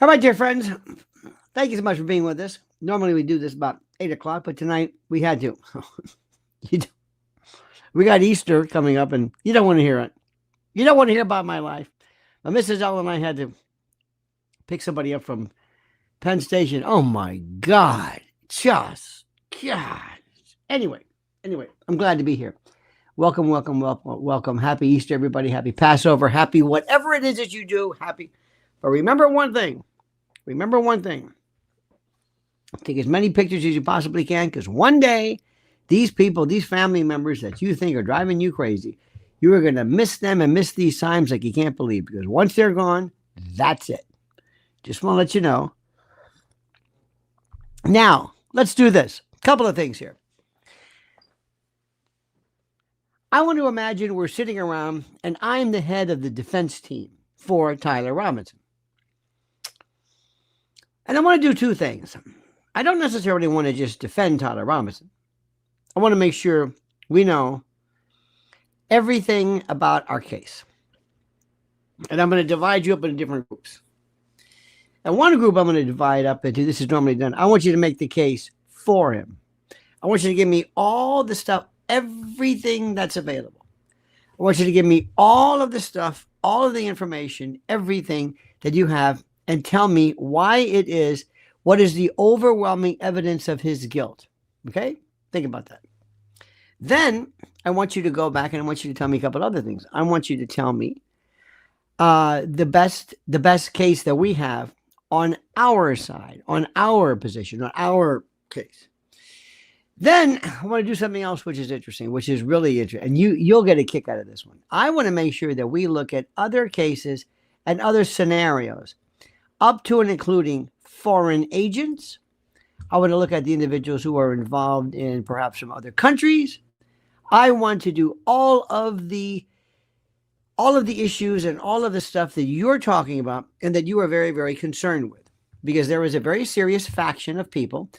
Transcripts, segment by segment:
All right, dear friends. Thank you so much for being with us. Normally we do this about 8 o'clock, but tonight we had to. We got Easter coming up, and you don't want to hear it. You don't want to hear about my life. But Mrs. L and I had to pick somebody up from Penn Station. Oh, my God. Just, God. Anyway, I'm glad to be here. Welcome. Happy Easter, everybody. Happy Passover. Happy whatever it is that you do. Happy. But remember one thing. Take as many pictures as you possibly can, because one day, these people, these family members that you think are driving you crazy, you are going to miss them and miss these times like you can't believe, because once they're gone, that's it. Just want to let you know. Now, let's do this. A couple of things here. I want to imagine we're sitting around and I'm the head of the defense team for Tyler Robinson. And I want to do two things. I don't necessarily want to just defend Tyler Robinson. I want to make sure we know everything about our case. And I'm going to divide you up into different groups. And one group I'm going to divide up into, this is normally done, I want you to make the case for him. I want you to give me all the stuff, everything that's available. I want you to give me all of the stuff, all of the information, everything that you have, and tell me why it is, what is the overwhelming evidence of his guilt. Okay? Think about that. Then I want you to go back and I want you to tell me a couple other things. I want you to tell me the best case that we have on our side, on our position, on our case. Then I want to do something else which is interesting, which is really interesting. And you'll get a kick out of this one. I want to make sure that we look at other cases and other scenarios, up to and including foreign agents. I want to look at the individuals who are involved in perhaps some other countries. I want to do all of the issues and all of the stuff that you're talking about and that you are very, very concerned with, because there is a very serious faction of people,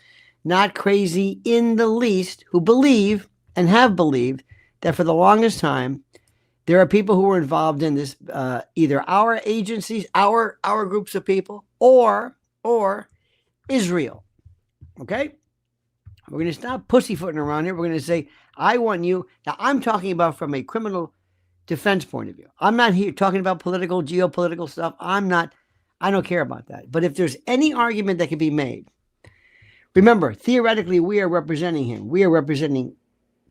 not crazy in the least, who believe and have believed that for the longest time, there are people who are involved in this, either our agencies, our groups of people, or Israel. Okay? We're going to stop pussyfooting around here. We're going to say, I want you. Now, I'm talking about from a criminal defense point of view. I'm not here talking about political, geopolitical stuff. I don't care about that. But if there's any argument that can be made, remember, theoretically, we are representing him. We are representing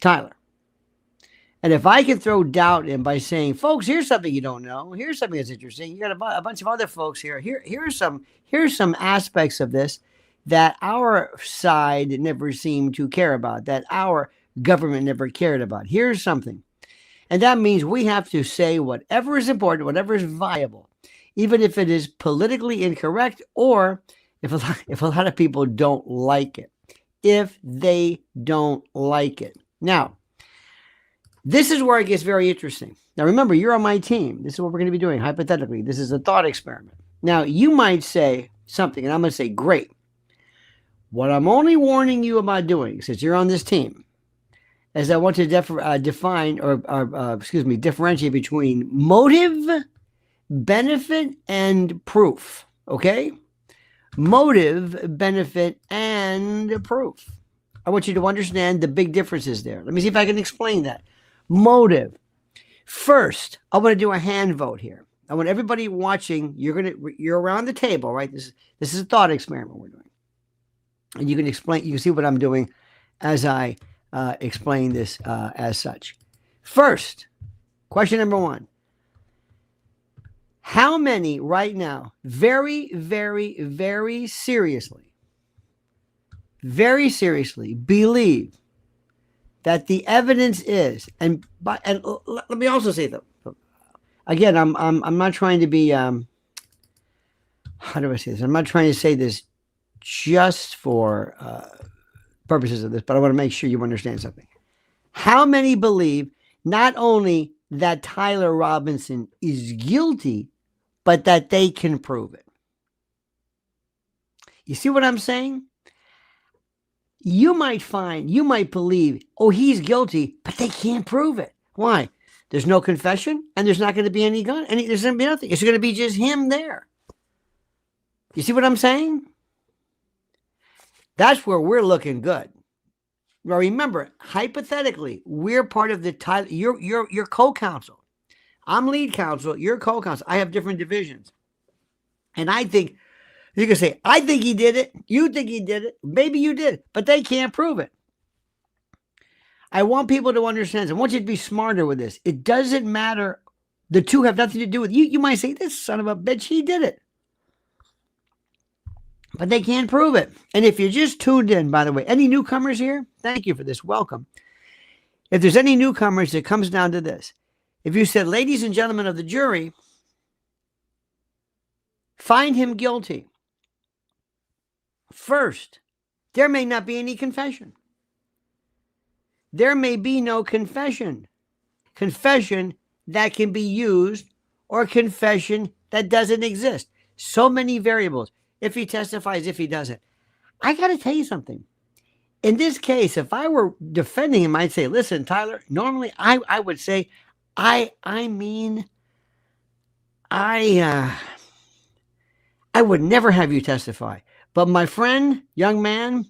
Tyler. And if I can throw doubt in by saying, folks, here's something you don't know. Here's something that's interesting. You got a bunch of other folks here. Here's some aspects of this that our side never seemed to care about, that our government never cared about. Here's something. And that means we have to say whatever is important, whatever is viable, even if it is politically incorrect, or if a lot of people don't like it. If they don't like it. Now, this is where it gets very interesting. Now, remember, you're on my team. This is what we're going to be doing, hypothetically. This is a thought experiment. Now, you might say something, and I'm going to say, great. What I'm only warning you about doing, since you're on this team, is I want to differentiate between motive, benefit, and proof. Okay? Motive, benefit, and proof. I want you to understand the big differences there. Let me see if I can explain that. Motive. First, I want to do a hand vote here. I want everybody watching, you're around the table, right? This is a thought experiment we're doing. And you can see what I'm doing as I explain this as such. First, question number one. How many right now, very, very, very seriously believe that the evidence is, and let me also say that, again, I'm not trying to be, how do I say this? I'm not trying to say this just for purposes of this, but I want to make sure you understand something. How many believe not only that Tyler Robinson is guilty, but that they can prove it? You see what I'm saying? You might believe, oh, he's guilty, but they can't prove it. Why? There's no confession, and there's not going to be any gun, and there's going to be nothing. It's going to be just him there. You see what I'm saying? That's where we're looking good. Now remember, hypothetically, we're part of the Tyler. You're co-counsel. I'm lead counsel. You're co-counsel. I have different divisions, and I think you can say, I think he did it. You think he did it. Maybe you did, but they can't prove it. I want people to understand. I want you to be smarter with this. It doesn't matter. The two have nothing to do with you. You might say, this son of a bitch, he did it. But they can't prove it. And if you just tuned in, by the way, any newcomers here, thank you for this. Welcome. If there's any newcomers, it comes down to this. If you said, ladies and gentlemen of the jury, find him guilty. First, there may not be any confession. There may be no confession. Confession that can be used or confession that doesn't exist. So many variables. If he testifies, if he doesn't. I got to tell you something. In this case, if I were defending him, I'd say, listen, Tyler, normally I would say, I would never have you testify. But my friend, young man,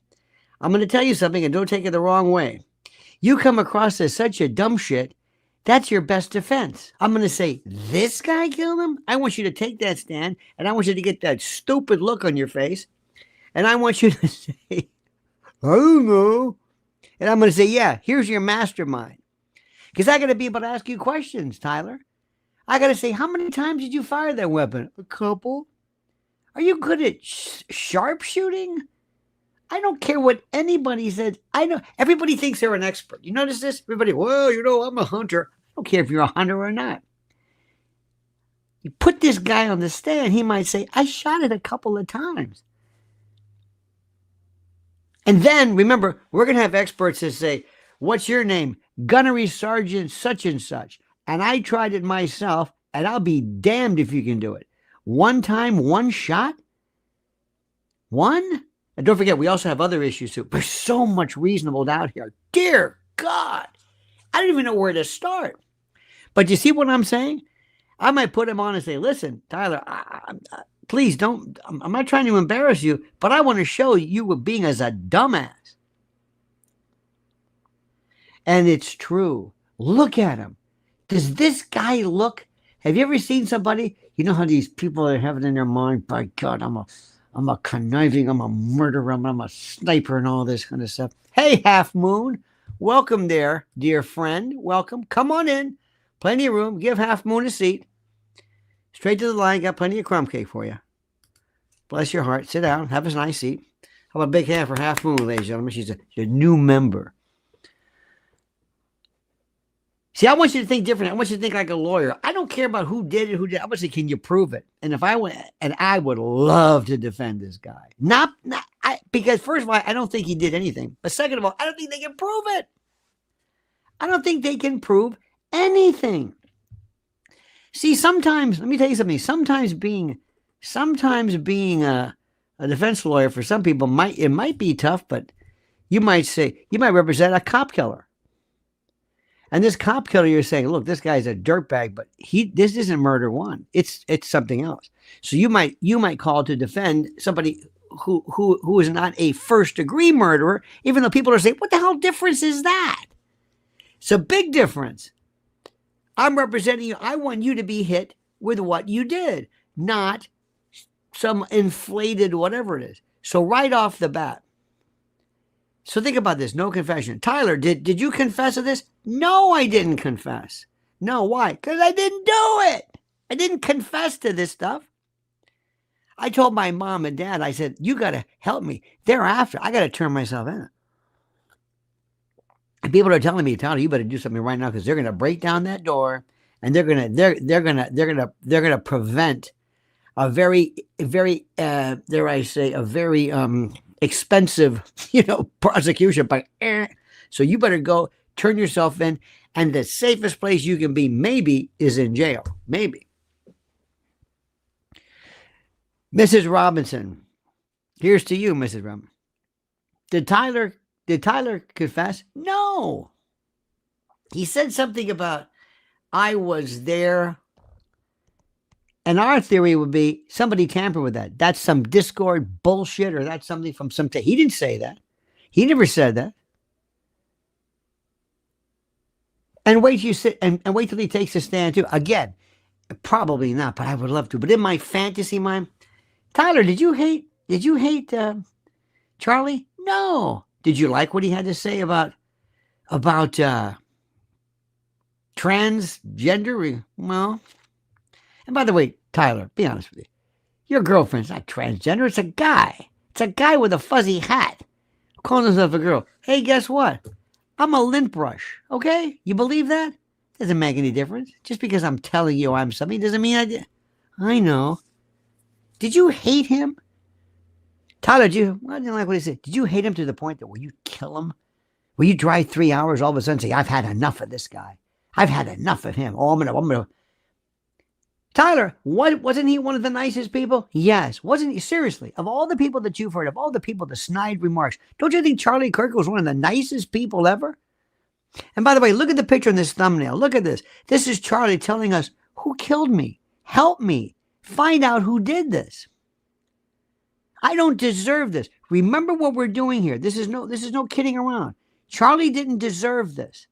I'm going to tell you something, and don't take it the wrong way. You come across as such a dumb shit, that's your best defense. I'm going to say, this guy killed him? I want you to take that stand, and I want you to get that stupid look on your face, and I want you to say, I don't know. And I'm going to say, yeah, here's your mastermind. Because I got to be able to ask you questions, Tyler. I got to say, how many times did you fire that weapon? A couple. Are you good at sharpshooting? I don't care what anybody says. I know everybody thinks they're an expert. You notice this? Everybody, well, I'm a hunter. I don't care if you're a hunter or not. You put this guy on the stand, he might say, I shot it a couple of times. And then, remember, we're going to have experts that say, what's your name? Gunnery Sergeant such and such. And I tried it myself, and I'll be damned if you can do it. One time, one shot? One? And don't forget, we also have other issues too. There's so much reasonable doubt here. Dear God, I don't even know where to start. But you see what I'm saying? I might put him on and say, listen, Tyler, please don't, I'm not trying to embarrass you, but I want to show you were being as a dumbass. And it's true. Look at him. Does this guy look, have you ever seen somebody, you know how these people are having in their mind, by God, I'm a conniving, I'm a murderer, I'm a sniper and all this kind of stuff. Hey, Half Moon, welcome there, dear friend. Welcome. Come on in. Plenty of room. Give Half Moon a seat. Straight to the line. Got plenty of crumb cake for you. Bless your heart. Sit down. Have a nice seat. How about a big hand for Half Moon, ladies and gentlemen? She's a new member. See, I want you to think different. I want you to think like a lawyer. I don't care about who did it, I want to say, can you prove it? And if I went, and I would love to defend this guy. Because first of all, I don't think he did anything. But second of all, I don't think they can prove it. I don't think they can prove anything. See, sometimes, let me tell you something. Sometimes being a defense lawyer for some people might be tough, but you might represent a cop killer. And this cop killer, you're saying, look, this guy's a dirtbag, but this isn't murder one. It's something else. So you might call to defend somebody who is not a first degree murderer, even though people are saying, what the hell difference is that? It's a big difference. I'm representing you. I want you to be hit with what you did, not some inflated whatever it is. So right off the bat. So think about this. No confession. Tyler, did you confess to this? No, I didn't confess. No, why? Because I didn't do it. I didn't confess to this stuff. I told my mom and dad, I said, you got to help me. Thereafter, I got to turn myself in. And people are telling me, Tyler, you better do something right now because they're going to break down that door and they're going to prevent a very, very, dare I say, a very expensive, prosecution. But so you better go turn yourself in, and the safest place you can be maybe is in jail. Maybe. Mrs. Robinson, here's to you, Mrs. Robinson. Did Tyler confess? No. He said something about, I was there And our theory would be somebody tampered with that. That's some Discord bullshit, or that's something from some. He didn't say that. He never said that. And wait till you sit and wait till he takes a stand too. Again, probably not, but I would love to. But in my fantasy mind, Tyler, did you hate Charlie? No. Did you like what he had to say about transgender? Well, and by the way, Tyler, be honest with you. Your girlfriend's not transgender. It's a guy. It's a guy with a fuzzy hat calling himself a girl. Hey, guess what? I'm a lint brush. Okay? You believe that? Doesn't make any difference. Just because I'm telling you I'm something doesn't mean I did. I know. Did you hate him? Tyler, I didn't like what he said. Did you hate him to the point that will you kill him? Will you drive 3 hours all of a sudden and say, I've had enough of this guy. I've had enough of him. Oh, I'm gonna. Tyler, wasn't he one of the nicest people? Yes. Wasn't he? Seriously, of all the people that you've heard, of all the people, the snide remarks, don't you think Charlie Kirk was one of the nicest people ever? And by the way, look at the picture in this thumbnail. Look at this. This is Charlie telling us, who killed me? Help me. Find out who did this. I don't deserve this. Remember what we're doing here. This is no kidding around. Charlie didn't deserve this.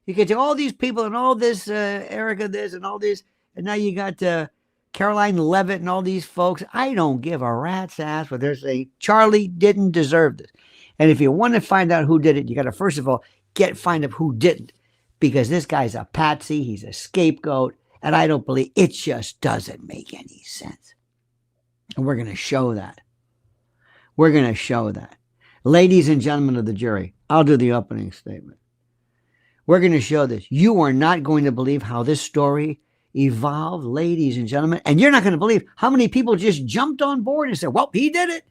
You get to all these people and all this, Erica this and all this, and now you got Caroline Levitt and all these folks. I don't give a rat's ass what they're saying. Charlie didn't deserve this. And if you want to find out who did it, you got to first of all find out who didn't, because this guy's a patsy. He's a scapegoat, and I don't believe it. Just doesn't make any sense. And we're going to show that. We're going to show that. Ladies and gentlemen of the jury, I'll do the opening statement. We're going to show this. You are not going to believe how this story evolved, ladies and gentlemen. And you're not going to believe how many people just jumped on board and said, well, he did it.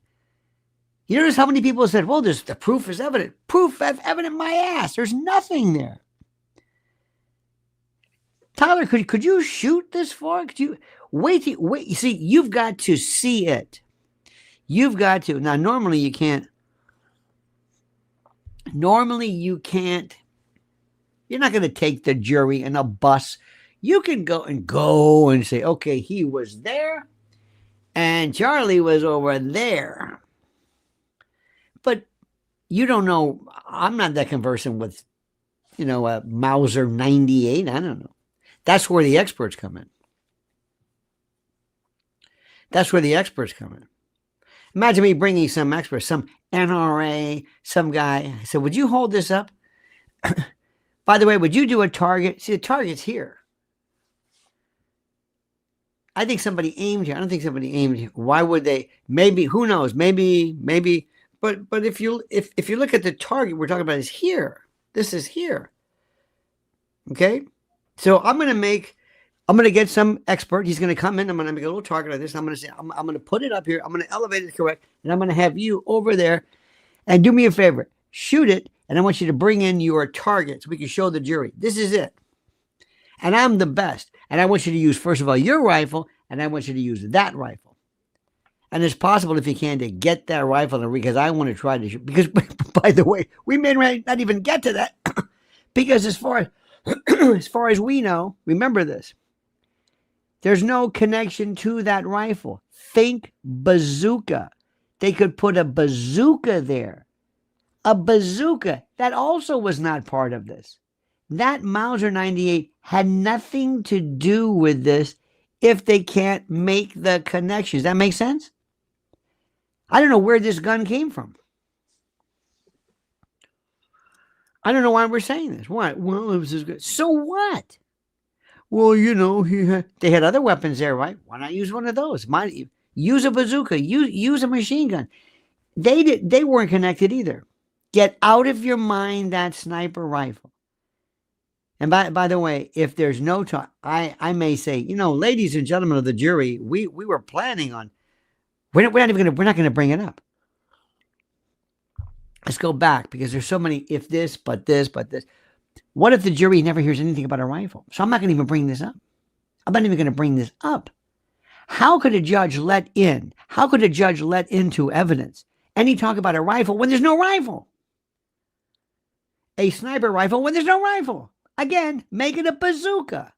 You notice how many people said, well, the proof is evident. Proof is evident my ass. There's nothing there. Tyler, could you shoot this far? Could you wait? You see, you've got to see it. You've got to. Now, normally you can't. You're not going to take the jury in a bus. You can go and say, okay, he was there and Charlie was over there. But you don't know. I'm not that conversant with, a Mauser 98. I don't know. That's where the experts come in. That's where the experts come in. Imagine me bringing some expert, some NRA, some guy. I said, would you hold this up? By the way, would you do a target? See, the target's here. I think somebody aimed here. I don't think somebody aimed here. Why would they? Maybe, who knows? Maybe. But if you look at the target we're talking about is here. This is here. Okay? So I'm going to get some expert. He's going to come in. I'm going to make a little target of this. I'm going to say, I'm going to put it up here. I'm going to elevate it correct. And I'm going to have you over there. And do me a favor. Shoot it. And I want you to bring in your target so we can show the jury. This is it. And I'm the best. And I want you to use, first of all, your rifle. And I want you to use that rifle. And it's possible, if you can, to get that rifle. Because I want to try to shoot. Because, by the way, we may not even get to that. Because as far as we know, remember this. There's no connection to that rifle. Think bazooka. They could put a bazooka there. A bazooka. That also was not part of this. That Mauser 98 had nothing to do with this if they can't make the connections. That makes sense? I don't know where this gun came from. I don't know why we're saying this. Why? Well, it was as good. So what? Well, they had other weapons there, right? Why not use one of those? Use a bazooka. Use a machine gun. They weren't connected either. Get out of your mind that sniper rifle. And by the way, if there's no talk, I may say, ladies and gentlemen of the jury, we were planning on. We're not going to bring it up. Let's go back, because there's so many if this, but this, but this. What if the jury never hears anything about a rifle? So I'm not going to even bring this up. I'm not even going to bring this up. How could a judge let into evidence any talk about a rifle when there's no rifle? A sniper rifle when there's no rifle. Again, make it a bazooka.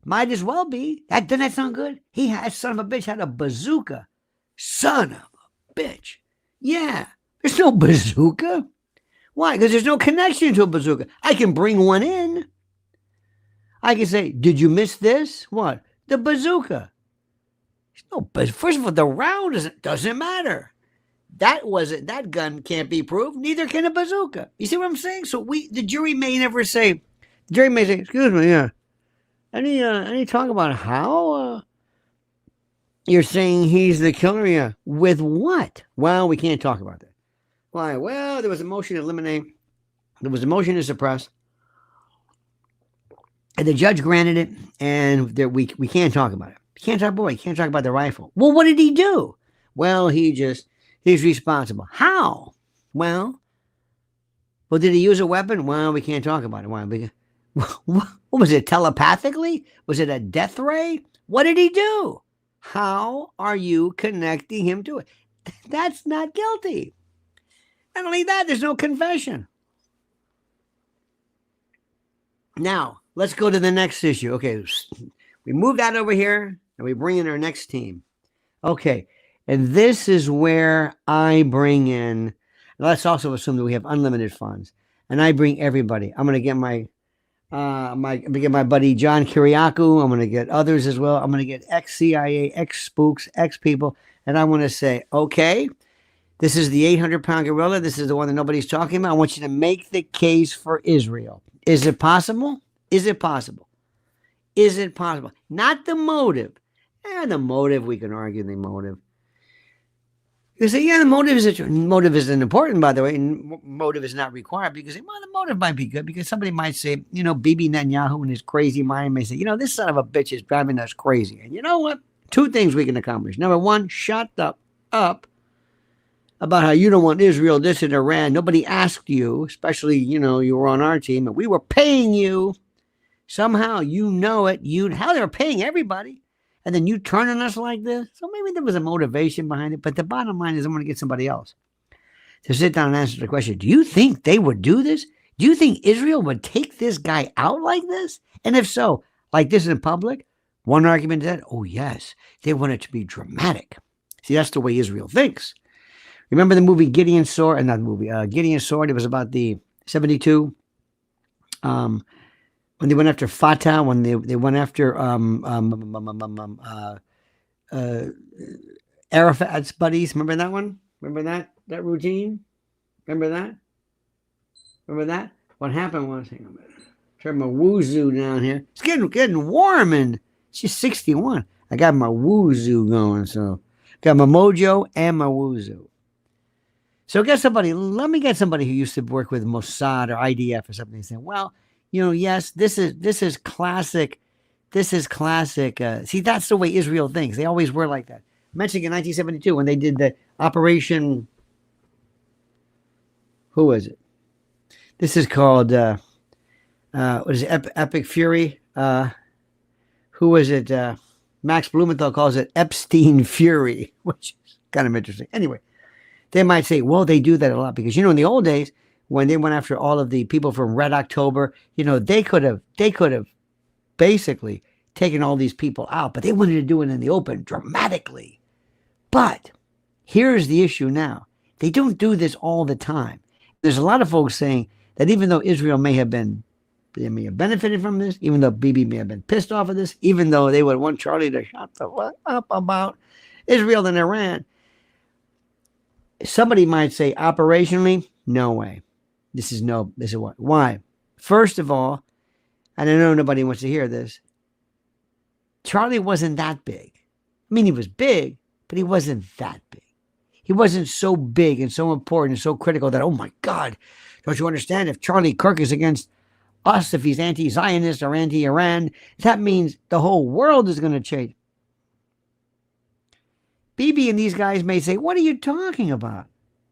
Might as well be. Doesn't that sound good? He had, son of a bitch, had a bazooka. Son of a bitch. Yeah, there's no bazooka. Why? Because there's no connection to a bazooka. I can bring one in. I can say, did you miss this? What? The bazooka. No, but first of all, the round doesn't matter. That gun can't be proved. Neither can a bazooka. You see what I'm saying? So the jury may never say. The jury may say, "Excuse me, yeah. Any talk about how you're saying he's the killer? Yeah, with what? Well, we can't talk about that. Why? Well, there was a motion to eliminate. There was a motion to suppress, and the judge granted it, and we can't talk about it. Can't talk about the rifle. Well, what did he do? Well, he's responsible. How? Well, did he use a weapon? Well, we can't talk about it. Why? Because, what was it, telepathically? Was it a death ray? What did he do? How are you connecting him to it? That's not guilty. Not only that, there's no confession. Now, let's go to the next issue. Okay, we move that over here, and we bring in our next team. Okay, and this is where I bring in, let's also assume that we have unlimited funds, and I bring everybody. I'm going to get my buddy John Kiriakou. I'm going to get others as well. I'm going to get ex-CIA, ex-spooks, ex-people, and I want to say, okay, this is the 800-pound gorilla. This is the one that nobody's talking about. I want you to make the case for Israel. Is it possible? Is it possible? Is it possible? Not the motive. The motive, we can argue the motive. You say, yeah, the motive isn't important, by the way. Motive is not required because, well, the motive might be good because somebody might say, Bibi Netanyahu in his crazy mind may say, this son of a bitch is driving us crazy. And you know what? Two things we can accomplish. Number one, shut up about how you don't want Israel, this in Iran. Nobody asked you, especially, you were on our team and we were paying you. Somehow, how they were paying everybody. And then you turn on us like this. So maybe there was a motivation behind it. But the bottom line is I want to get somebody else to sit down and answer the question. Do you think they would do this? Do you think Israel would take this guy out like this? And if so, like this in public, one argument is that, oh, yes, they want it to be dramatic. See, that's the way Israel thinks. Remember the movie Gideon's Sword? Not the movie, Gideon's Sword. It was about the 72. When they went after Fatah, when they went after Arafat's buddies. Remember that one? Remember that routine? Remember that? What happened was, hang on a minute. Turn my woo-zoo down here. It's getting warm, and she's 61. I got my woo-zoo going, so got my mojo and my woo-zoo. So let me get somebody who used to work with Mossad or IDF or something and say, well, yes, this is classic. This is classic. See, that's the way Israel thinks. They always were like that. I mentioned in 1972 when they did the Operation. Who was it? This is called what is it? Epic Fury. Who was it? Max Blumenthal calls it Epstein Fury, which is kind of interesting. Anyway, they might say, well, they do that a lot because in the old days, when they went after all of the people from Red October, they could have basically taken all these people out, but they wanted to do it in the open dramatically. But here's the issue now. They don't do this all the time. There's a lot of folks saying that even though Israel may have benefited from this, even though Bibi may have been pissed off of this, even though they would want Charlie to shut the fuck up about Israel and Iran, somebody might say operationally, no way. This is what? Why? First of all, and I know nobody wants to hear this, Charlie wasn't that big. I mean, he was big, but he wasn't that big. He wasn't so big and so important and so critical that, oh my God, don't you understand? If Charlie Kirk is against us, if he's anti-Zionist or anti-Iran, that means the whole world is going to change. Bibi and these guys may say, what are you talking about?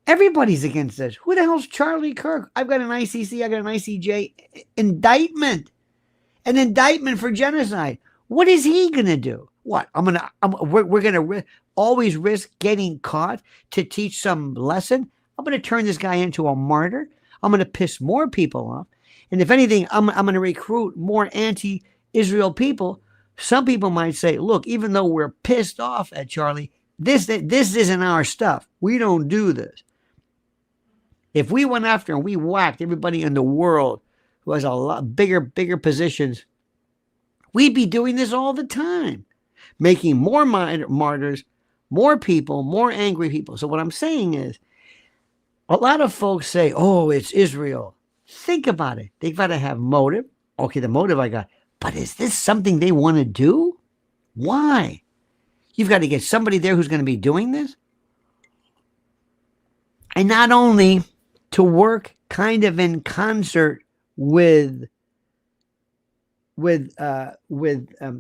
Everybody's against this. Who the hell's Charlie Kirk? I've got an ICC, I got an ICJ indictment. An indictment for genocide. What is he going to do? What? We're going to always risk getting caught to teach some lesson? I'm going to turn this guy into a martyr. I'm going to piss more people off. And if anything, I'm going to recruit more anti-Israel people Some people might say, look, even though we're pissed off at Charlie, this isn't our stuff. We don't do this. If we went after and we whacked everybody in the world who has a lot bigger positions, we'd be doing this all the time, making more martyrs, more people, more angry people. So what I'm saying is, a lot of folks say, oh, it's Israel. Think about it. They've got to have motive. Okay, the motive I got. But is this something they want to do? Why? You've got to get somebody there who's going to be doing this. And not only to work kind of in concert with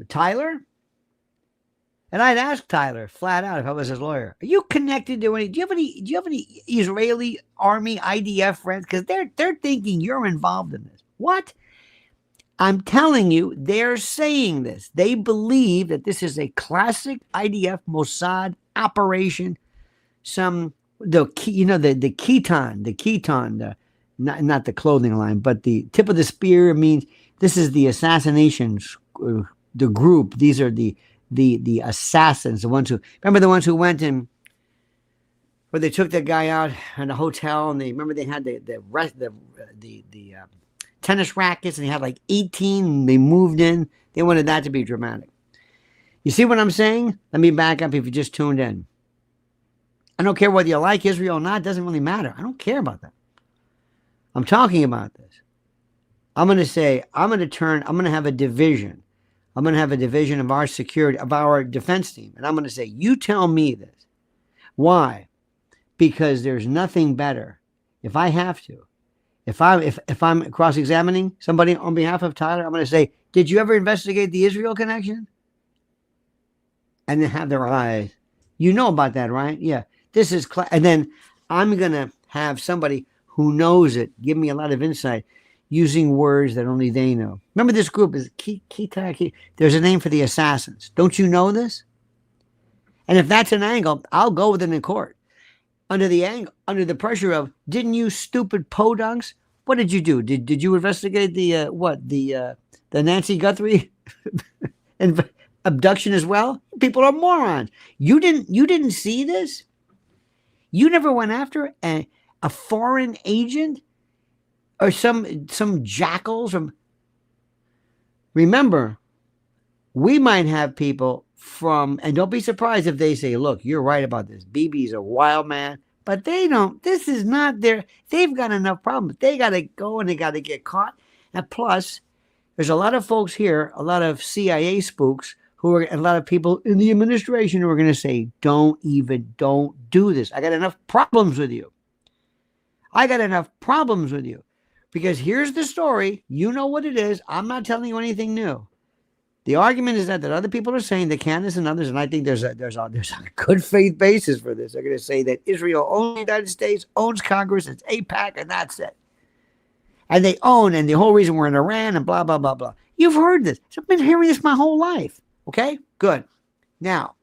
Tyler. And I'd ask Tyler flat out if I was his lawyer, are you connected to any? Do you have any Israeli army IDF friends? Because they're thinking you're involved in this. What? I'm telling you, they're saying this. They believe that this is a classic IDF Mossad operation. The Keton, not the clothing line, but the tip of the spear means this is the assassinations, the group. These are the assassins, the ones who went in, where they took that guy out in a hotel, and they had the tennis rackets, and they had like 18, and they moved in. They wanted that to be dramatic. You see what I'm saying? Let me back up if you just tuned in. I don't care whether you like Israel or not. It doesn't really matter. I don't care about that. I'm talking about this. I'm going to have a division. I'm going to have a division of our security, of our defense team. And I'm going to say, you tell me this. Why? Because there's nothing better. If I have to, if I'm cross-examining somebody on behalf of Tyler, I'm going to say, did you ever investigate the Israel connection? And then have their eyes. You know about that, right? Yeah. This is, and then I'm going to have somebody who knows it give me a lot of insight using words that only they know. Remember, this group is Kita. There's a name for the assassins. Don't you know this? And if that's an angle, I'll go with it in court. Under the pressure of, didn't you stupid podunks? What did you do? Did you investigate the Nancy Guthrie abduction as well? People are morons. You didn't see this? You never went after a foreign agent or some jackals from. Remember, we might have people from, and don't be surprised if they say, look, you're right about this. Bibi's a wild man, but they don't, this is not their, they've got enough problems. They got to go and they got to get caught. And plus, there's a lot of folks here, a lot of CIA spooks, and a lot of people in the administration who are going to say, don't do this. I got enough problems with you. Because here's the story. You know what it is. I'm not telling you anything new. The argument is that other people are saying that Candace and others, and I think there's a good faith basis for this. They're going to say that Israel owns the United States, owns Congress, it's AIPAC, and that's it. And they own, and the whole reason we're in Iran, and blah, blah, blah, blah. You've heard this. So I've been hearing this my whole life. Okay? Good. Now,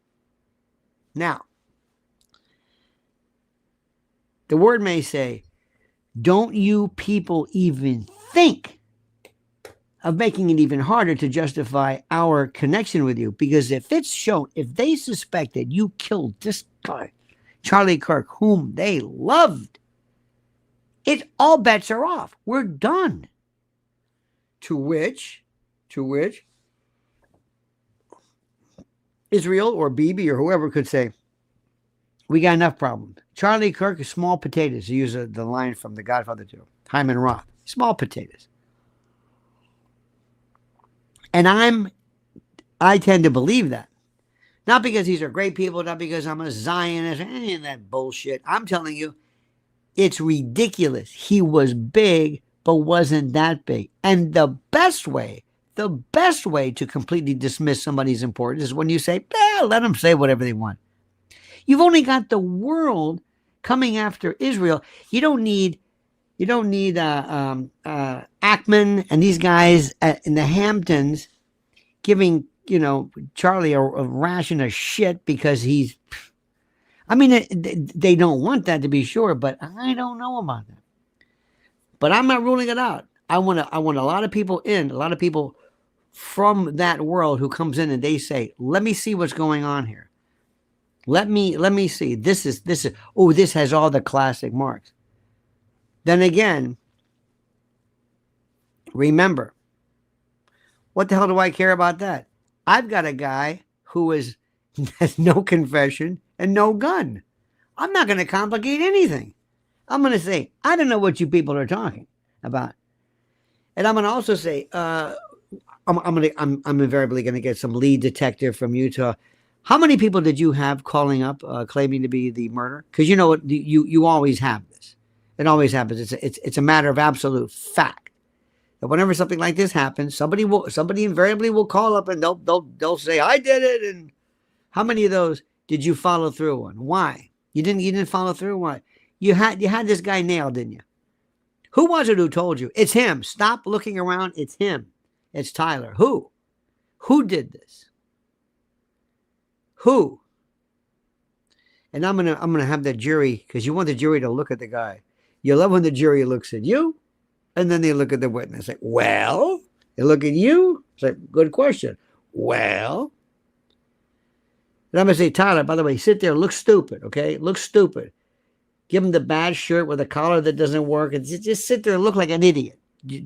the word may say, don't you people even think of making it even harder to justify our connection with you? Because if it's shown, if they suspect that you killed this guy, Charlie Kirk, whom they loved, all bets are off. We're done. To which Israel or Bibi or whoever could say, we got enough problems. Charlie Kirk is small potatoes, to use the line from The Godfather 2, Hyman Roth. Small potatoes. And I tend to believe that. Not because these are great people, not because I'm a Zionist, any of that bullshit. I'm telling you, it's ridiculous. He was big, but wasn't that big. And the best way to completely dismiss somebody's importance is when you say, let them say whatever they want. You've only got the world coming after Israel. You don't need Ackman and these guys in the Hamptons giving, Charlie a ration of shit because he's, they don't want that to be sure, but I don't know about that. But I'm not ruling it out. I want a lot of people from that world who comes in and they say, let me see what's going on here. Let me see. This is, oh, this has all the classic marks. Then again, remember, what the hell do I care about that? I've got a guy who has no confession and no gun. I'm not going to complicate anything. I'm going to say, I don't know what you people are talking about. And I'm going to also say, I'm invariably going to get some lead detective from Utah. How many people did you have calling up, claiming to be the murderer? Because you know what, you always have this. It always happens. It's a matter of absolute fact that whenever something like this happens, somebody invariably will call up and they'll say, I did it. And how many of those did you follow through on? Why? You didn't follow through. Why? You had this guy nailed, didn't you? Who was it who told you? It's him. Stop looking around. It's him. It's Tyler. Who? Who did this? Who? And I'm gonna have the jury, because you want the jury to look at the guy. You love when the jury looks at you, and then they look at the witness. Like, well, they look at you. It's like, good question. Well, and I'm gonna say, Tyler, by the way, sit there, look stupid, okay? Look stupid. Give him the bad shirt with a collar that doesn't work, and just sit there and look like an idiot.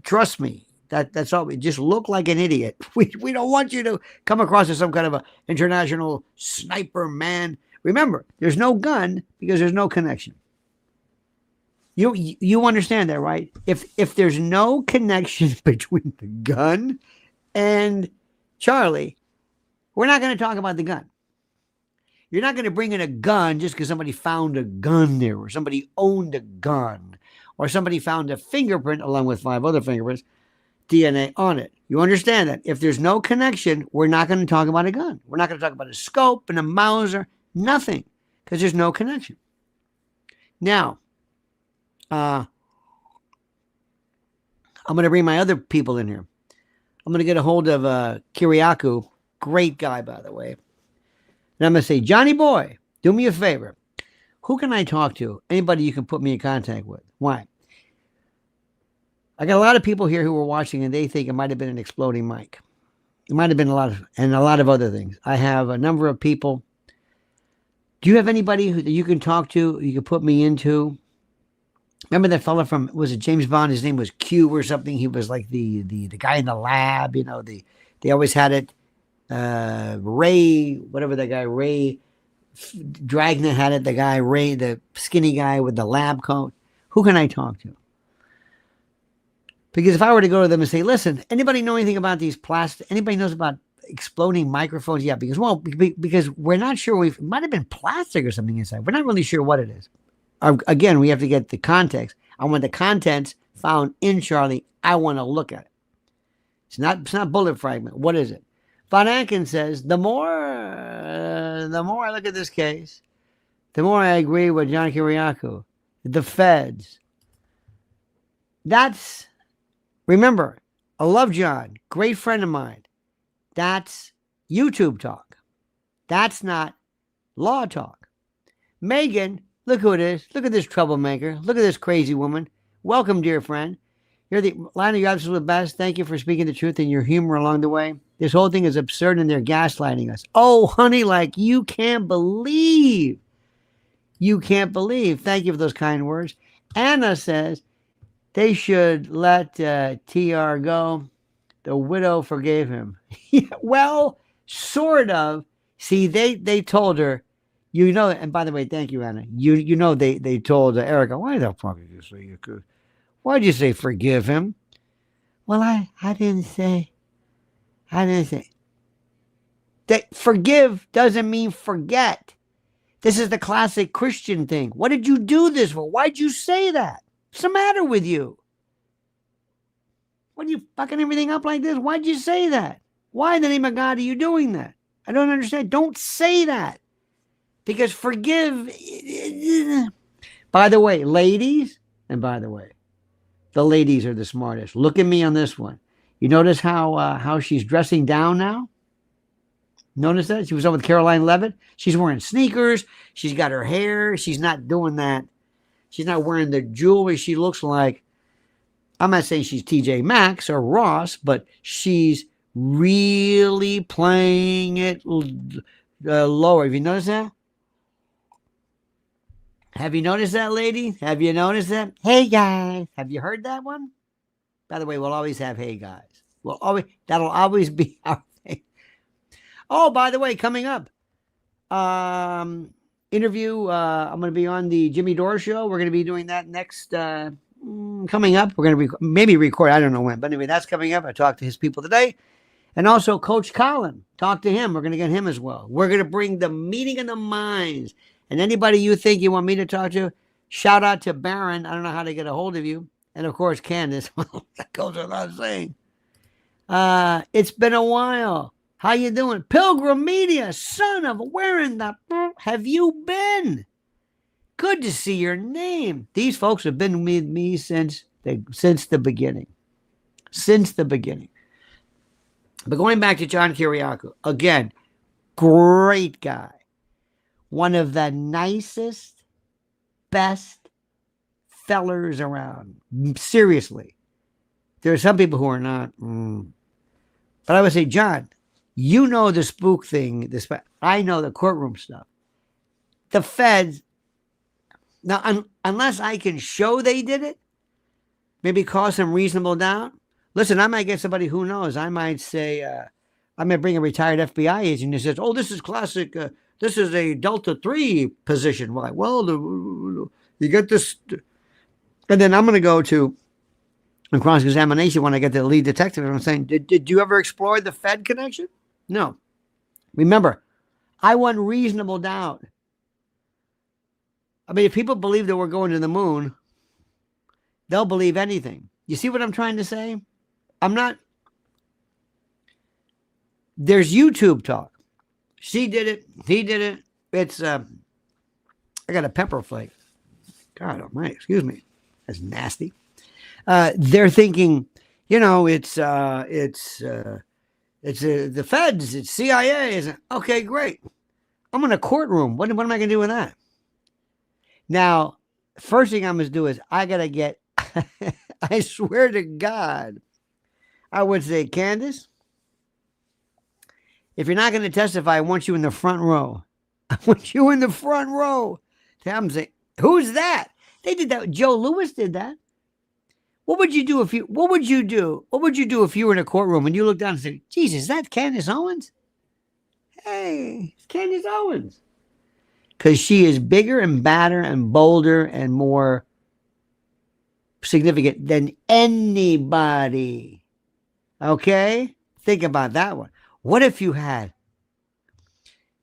Trust me. That's all. Just look like an idiot. We don't want you to come across as some kind of a international sniper man. Remember, there's no gun because there's no connection. You understand that, right? If there's no connection between the gun and Charlie, we're not going to talk about the gun. You're not going to bring in a gun just because somebody found a gun there, or somebody owned a gun, or somebody found a fingerprint along with 5 other fingerprints, DNA on it. You understand that? If there's no connection, we're not going to talk about a gun. We're not going to talk about a scope and a Mauser, nothing, because there's no connection. Now, I'm going to bring my other people in here. I'm going to get a hold of Kiriakou, great guy, by the way. And I'm going to say, Johnny boy, do me a favor. Who can I talk to? Anybody you can put me in contact with. Why? I got a lot of people here who are watching, and they think it might have been an exploding mic. It might have been a lot of other things. I have a number of people. Do you have anybody that you can talk to, you can put me into? Remember that fella from, was it James Bond? His name was Q or something. He was like the guy in the lab, you know, they always had it. Ray, whatever that guy, Ray Dragnet had it, the guy, Ray, the skinny guy with the lab coat. Who can I talk to? Because if I were to go to them and say, listen, anybody know anything about these plastic, anybody knows about exploding microphones? Yeah, because we're not sure, it might have been plastic or something inside. We're not really sure what it is. Again, we have to get the context. I want the contents found in Charlie. I want to look at it. It's not bullet fragment. What is it? Von Anken says, the more I look at this case, the more I agree with John Kiriakou, the feds. Remember, I love John, great friend of mine. That's YouTube talk. That's not law talk. Megan, look who it is. Look at this troublemaker. Look at this crazy woman. Welcome, dear friend. Lionel, you're absolute best. Thank you for speaking the truth and your humor along the way. This whole thing is absurd and they're gaslighting us. Oh, honey, like you can't believe. You can't believe. Thank you for those kind words. Anna says they should let TR go. The widow forgave him. Well, sort of. See, they told her, you know, and by the way, thank you, Anna. You know they told Erica, why the fuck did you say you could? Why'd you say forgive him? Well, I didn't say. That forgive doesn't mean forget. This is the classic Christian thing. What did you do this for? Why'd you say that? What's the matter with you? What are you fucking everything up like this? Why'd you say that? Why in the name of God are you doing that? I don't understand. Don't say that. Because forgive. By the way, ladies, and by the way, the ladies are the smartest. Look at me on this one. You notice how she's dressing down now? Notice that? She was on with Caroline Levitt. She's wearing sneakers. She's got her hair. She's not doing that. She's not wearing the jewelry. She looks like, I'm not saying she's TJ Maxx or Ross, but she's really playing it lower. Have you noticed that? Have you noticed that, lady? Have you noticed that? Hey, guys. Have you heard that one? By the way, we'll always have hey, guys. That'll always be our thing. Oh, by the way, coming up, interview. I'm going to be on the Jimmy Dore show. We're going to be doing that next coming up. We're going to maybe record. I don't know when, but anyway, that's coming up. I talked to his people today. And also Coach Colin, talk to him. We're going to get him as well. We're going to bring the meeting of the minds. And anybody you think you want me to talk to, shout out to Baron. I don't know how to get a hold of you. And of course, Candace. That goes without saying. It's been a while. How you doing? Pilgrim Media, son of where in the have you been? Good to see your name. These folks have been with me since the beginning. Since the beginning. But going back to John Kiriakou, again, great guy. One of the nicest, best fellers around. Seriously. There are some people who are not. But I would say, John, you know the spook thing. I know the courtroom stuff. The feds, now, unless I can show they did it, maybe cause some reasonable doubt. Listen, I might get somebody who knows. I might say, I might bring a retired FBI agent who says, oh, this is classic. This is a Delta 3 position. Well, you get this. And then I'm going to go to in cross-examination when I get to the lead detective. And I'm saying, did you ever explore the Fed connection? No. Remember, I want reasonable doubt. I mean, if people believe that we're going to the moon, they'll believe anything. You see what I'm trying to say? I'm not. There's YouTube talk. She did it. He did it. It's, I got a pepper flake. God almighty, excuse me. That's nasty. They're thinking, it's the feds, it's CIA. Okay, great. I'm in a courtroom. What am I going to do with that? Now, first thing I'm going to do is I got to get, I swear to God, I would say, Candace, if you're not going to testify, I want you in the front row. I want you in the front row. I'm saying, who's that? They did that. Joe Louis did that. What would you do if you were in a courtroom and you looked down and said, Jesus, is that Candace Owens? Hey, it's Candace Owens. Because she is bigger and badder and bolder and more significant than anybody. Okay? Think about that one. What if you had?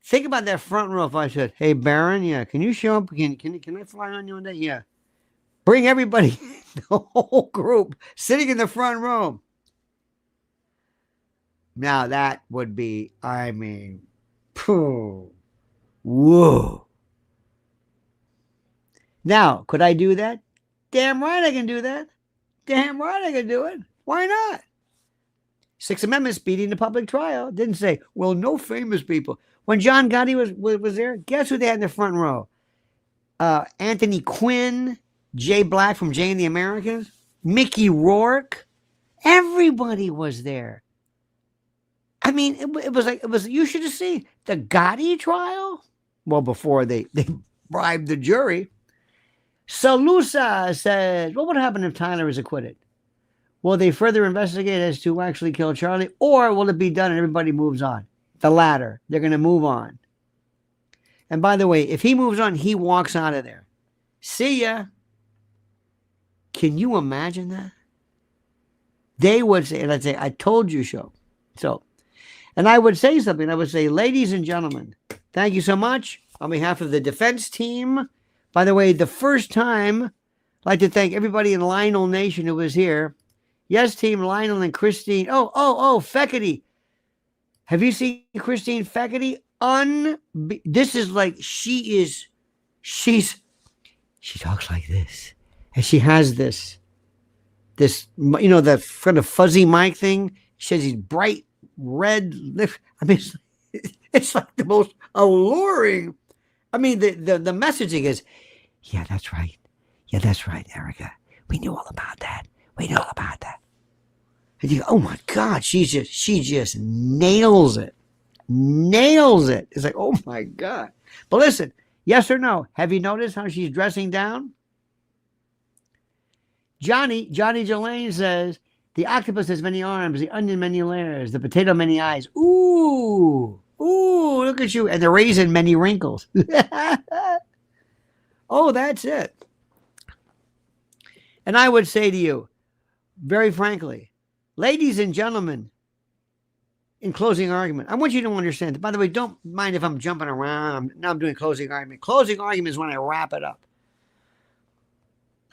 Think about that front row. If I said, hey, Baron, yeah, can you show up? Can I fly on you one day? Yeah. Bring everybody, the whole group, sitting in the front row. Now that would be, whoa. Now, could I do that? Damn right I can do that. Damn right I can do it. Why not? Sixth Amendment speeding the public trial. Didn't say, well, no famous people. When John Gotti was there, guess who they had in the front row? Anthony Quinn, Jay Black from Jay and the Americans, Mickey Rourke. Everybody was there. I mean, it was. You should have seen the Gotti trial. Well, before they bribed the jury. Salusa says, what would happen if Tyler is acquitted? Will they further investigate as to who actually killed Charlie? Or will it be done and everybody moves on? The latter. They're going to move on. And by the way, if he moves on, he walks out of there. See ya. Can you imagine that? They would say, and I'd say, I told you so. So, and I would say something. I would say, ladies and gentlemen, thank you so much on behalf of the defense team. By the way, the first time, I'd like to thank everybody in Lionel Nation who was here. Yes, team Lionel and Christine. Oh, Feckerty. Have you seen Christine Feckerty? This is like, she talks like this. And she has this, that kind of fuzzy mic thing. She has these bright red lips. I mean, it's like the most alluring. I mean, the messaging is, yeah, that's right. Yeah, that's right, Erica. We knew all about that. And you go, oh my God, she just nails it. Nails it. It's like, oh my God. But listen, yes or no? Have you noticed how she's dressing down? Johnny Jelaine says, the octopus has many arms, the onion many layers, the potato many eyes. Ooh, look at you. And the raisin many wrinkles. Oh, that's it. And I would say to you, very frankly, ladies and gentlemen, in closing argument, I want you to understand. By the way, don't mind if I'm jumping around. Now I'm doing closing argument. Closing argument is when I wrap it up.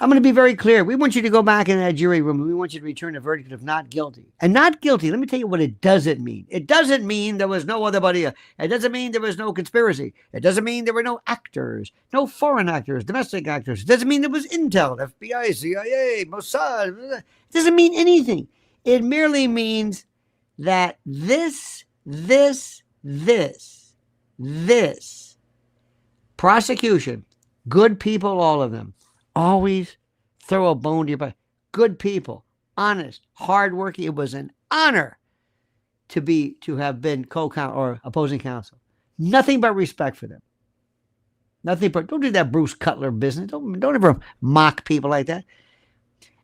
I'm going to be very clear. We want you to go back in that jury room. We want you to return a verdict of not guilty. And not guilty, let me tell you what it doesn't mean. It doesn't mean there was no other body. It doesn't mean there was no conspiracy. It doesn't mean there were no actors, no foreign actors, domestic actors. It doesn't mean there was intel, FBI, CIA, Mossad. It doesn't mean anything. It merely means that this prosecution, good people, all of them, always throw a bone to your butt. Good people, honest, hardworking. It was an honor to have been co-counsel or opposing counsel. Nothing but respect for them. Nothing but, don't do that Bruce Cutler business. Don't ever mock people like that.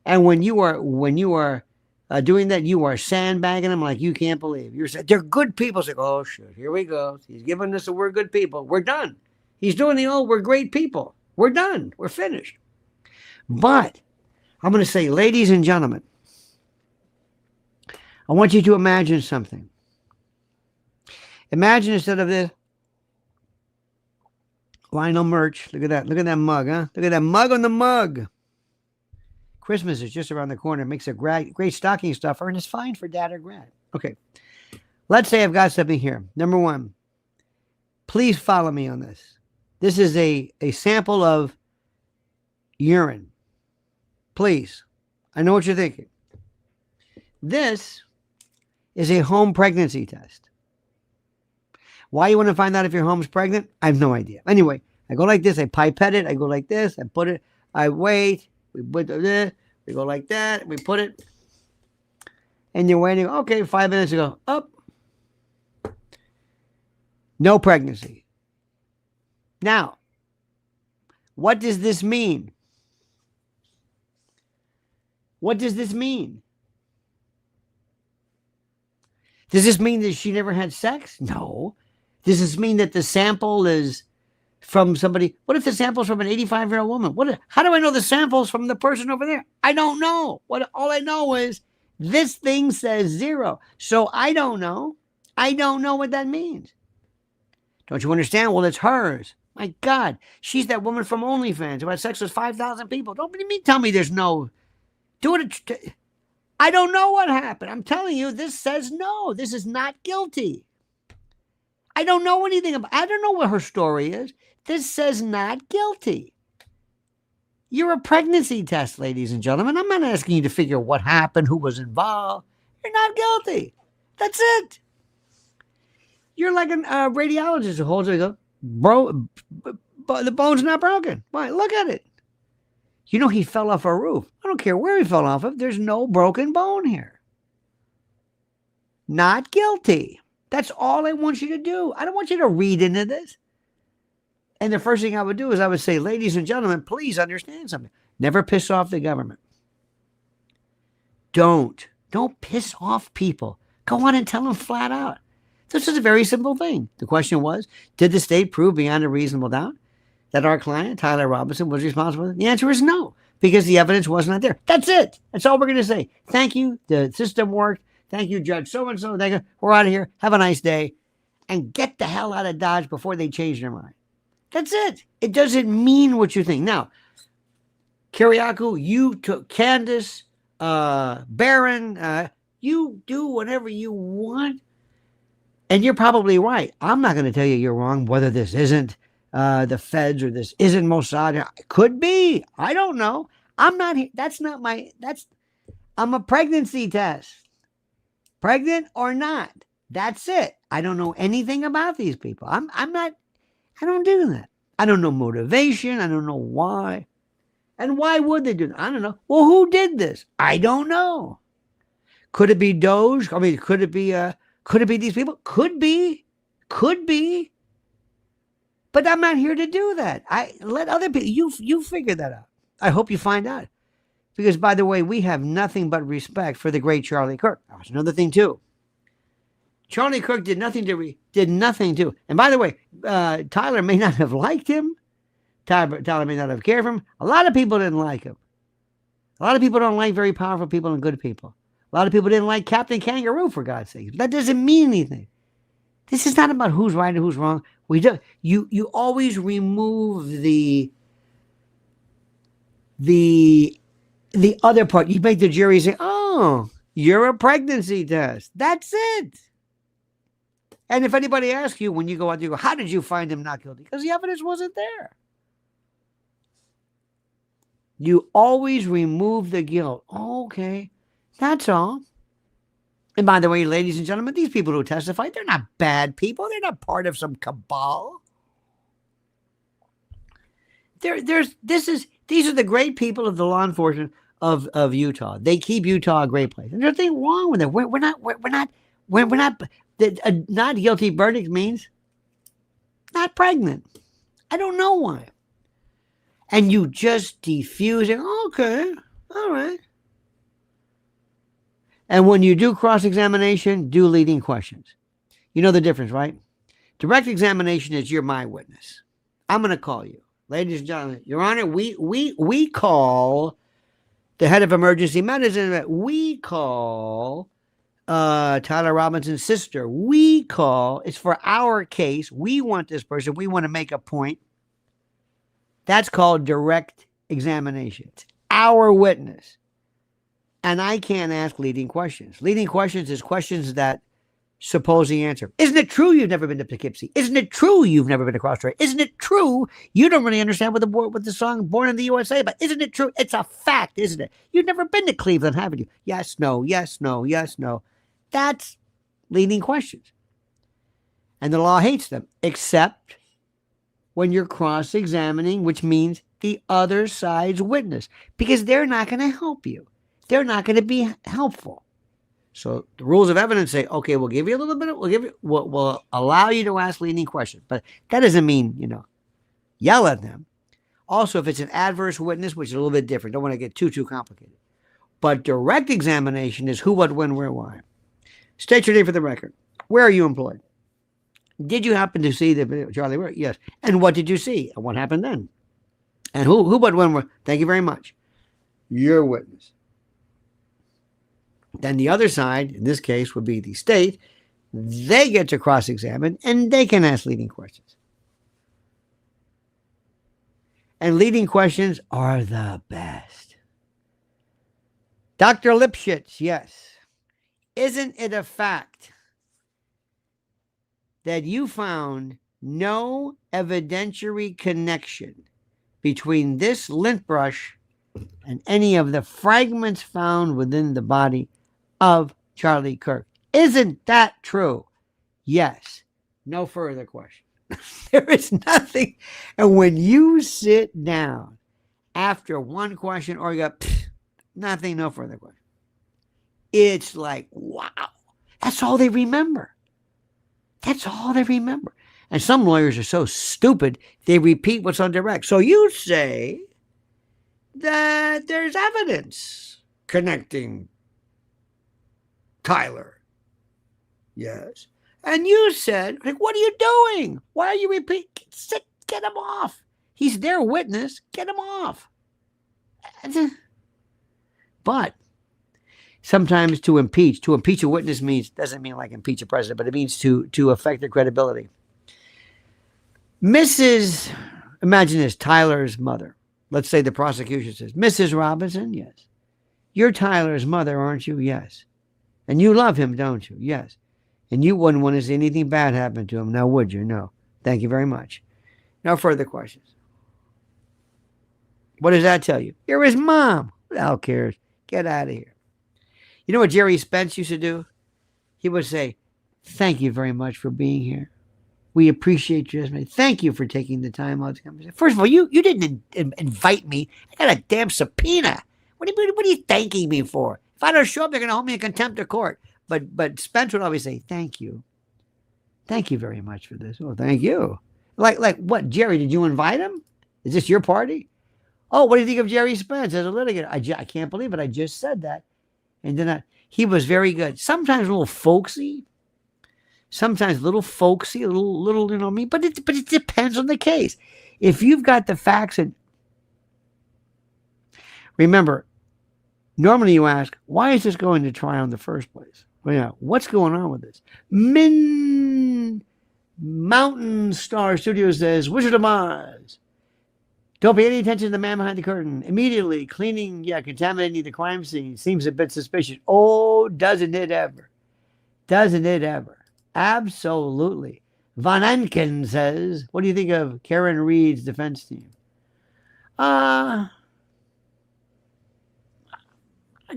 And when you are doing that, you are sandbagging them like you can't believe. You're saying they're good people. It's like, oh shit, here we go. He's giving us a we're good people. We're done. He's doing the old we're great people. We're done. We're finished. But I'm going to say, ladies and gentlemen, I want you to imagine something. Imagine instead of this Lionel merch. Look at that. Look at that mug, huh? Look at that mug on the mug. Christmas is just around the corner. It makes a great stocking stuffer, and it's fine for dad or grad. Okay. Let's say I've got something here. Number one, please follow me on this. This is a sample of urine. Please. I know what you're thinking. This is a home pregnancy test. Why you want to find out if your home's pregnant? I have no idea. Anyway, I go like this. I pipette it. I go like this. I put it. I wait. We put this. We go like that. We put it. And you're waiting. Okay, 5 minutes ago. Up. No pregnancy. Now, what does this mean? What does this mean? Does this mean that she never had sex? No. Does this mean that the sample is from somebody? What if the sample's from an 85-year-old woman? How do I know the sample's from the person over there? I don't know. All I know is this thing says 0. So I don't know. I don't know what that means. Don't you understand? Well, it's hers. My God. She's that woman from OnlyFans who had sex with 5,000 people. Don't tell me there's no... I don't know what happened. I'm telling you, this says no. This is not guilty. I don't know anything about. I don't know what her story is. This says not guilty. You're a pregnancy test, ladies and gentlemen. I'm not asking you to figure what happened, who was involved. You're not guilty. That's it. You're like a radiologist who holds it. Bro, the bone's not broken. Why? Look at it. You know he fell off a roof. I don't care where he fell off of. There's no broken bone here. Not guilty. That's all I want you to do. I don't want you to read into this. And the first thing I would do is I would say, ladies and gentlemen, please understand something. Never piss off the government. Don't piss off people. Go on and tell them flat out. This is a very simple thing. The question was, did the state prove beyond a reasonable doubt that our client, Tyler Robinson, was responsible? The answer is no, because the evidence was not there. That's it. That's all we're going to say. Thank you. The system worked. Thank you, Judge so-and-so. Thank you. We're out of here. Have a nice day. And get the hell out of Dodge before they change their mind. That's it. It doesn't mean what you think. Now, Kyriakou, you took Candace, Barron, you do whatever you want. And you're probably right. I'm not going to tell you you're wrong, whether this isn't the feds or this isn't Mossad. It could be. I don't know. I'm not here. I'm a pregnancy test. Pregnant or not. That's it. I don't know anything about these people. I don't do that. I don't know motivation. I don't know why. And why would they do that? I don't know. Well, who did this? I don't know. Could it be Doge? I mean, could it be these people? Could be. But I'm not here to do that. I let other people, you figure that out. I hope you find out. Because, by the way, we have nothing but respect for the great Charlie Kirk. That was another thing, too. Charlie Kirk did nothing to. And by the way, Tyler may not have liked him. Tyler may not have cared for him. A lot of people didn't like him. A lot of people don't like very powerful people and good people. A lot of people didn't like Captain Kangaroo, for God's sake. That doesn't mean anything. This is not about who's right and who's wrong. You always remove the other part. You make the jury say, "Oh, you're a pregnancy test." That's it. And if anybody asks you when you go out, you go, "How did you find him not guilty?" Because the evidence wasn't there. You always remove the guilt. Okay, that's all. And by the way, ladies and gentlemen, these people who testify, they're not bad people. They're not part of some cabal. These are the great people of the law enforcement of Utah. They keep Utah a great place. And there's nothing wrong with it. We're not. A not guilty verdict means not pregnant. I don't know why. And you just defuse it. Okay, all right. And when you do cross-examination, do leading questions. You know the difference, right? Direct examination is you're my witness. I'm going to call you. Ladies and gentlemen, Your Honor, we call the head of emergency medicine. We call Tyler Robinson's sister. It's for our case. We want this person. We want to make a point. That's called direct examination. It's our witness. And I can't ask leading questions. Leading questions is questions that suppose the answer. Isn't it true you've never been to Poughkeepsie? Isn't it true you've never been to Cross Trail? Isn't it true you don't really understand what the song Born in the USA about? Isn't it true? It's a fact, isn't it? You've never been to Cleveland, haven't you? Yes, no, yes, no, yes, no. That's leading questions. And the law hates them, except when you're cross-examining, which means the other side's witness, because they're not going to help you. They're not going to be helpful. So the rules of evidence say, okay, we'll give you a little bit, we'll allow you to ask leading questions, but that doesn't mean, yell at them. Also, if it's an adverse witness, which is a little bit different, don't want to get too complicated. But direct examination is who, what, when, where, why. State your name for the record. Where are you employed? Did you happen to see the video, Charlie? Yes. And what did you see? And what happened then? And who, what, when, where? Thank you very much. Your witness. Then the other side, in this case, would be the state. They get to cross-examine, and they can ask leading questions. And leading questions are the best. Dr. Lipschitz, yes. Isn't it a fact that you found no evidentiary connection between this lint brush and any of the fragments found within the body of Charlie Kirk? Isn't that true? Yes. No further question. There is nothing. And when you sit down after one question or you go, nothing, no further question, it's like, wow. That's all they remember. That's all they remember. And some lawyers are so stupid, they repeat what's on direct. So you say that there's evidence connecting Tyler. Yes. And you said, what are you doing? Why are you repeating? Get him off. He's their witness. Get him off. But sometimes to impeach a witness doesn't mean like impeach a president, but it means to affect their credibility. Imagine this, Tyler's mother. Let's say the prosecution says, Mrs. Robinson, yes. You're Tyler's mother, aren't you? Yes. And you love him, don't you? Yes. And you wouldn't want to see anything bad happen to him, now would you? No. Thank you very much. No further questions. What does that tell you? You're his mom. Who the hell cares? Get out of here. You know what Jerry Spence used to do? He would say, thank you very much for being here. We appreciate you. Thank you for taking the time out to come. First of all, you didn't invite me. I got a damn subpoena. What are you thanking me for? If I don't show up, they're going to hold me in contempt of court. But Spence would always say, thank you. Thank you very much for this. Oh, thank you. Like what, Jerry, did you invite him? Is this your party? Oh, what do you think of Jerry Spence as a litigant? I can't believe it. I just said that. And then he was very good. Sometimes a little folksy. Sometimes a little folksy, a little, you know what I mean? But it depends on the case. If you've got the facts and remember, normally you ask, why is this going to trial in the first place? Well, yeah, what's going on with this? Mountain Star Studios says, Wizard of Oz. Don't pay any attention to the man behind the curtain. Immediately contaminating the crime scene seems a bit suspicious. Oh, doesn't it ever? Doesn't it ever? Absolutely. Von Anken says, what do you think of Karen Reed's defense team?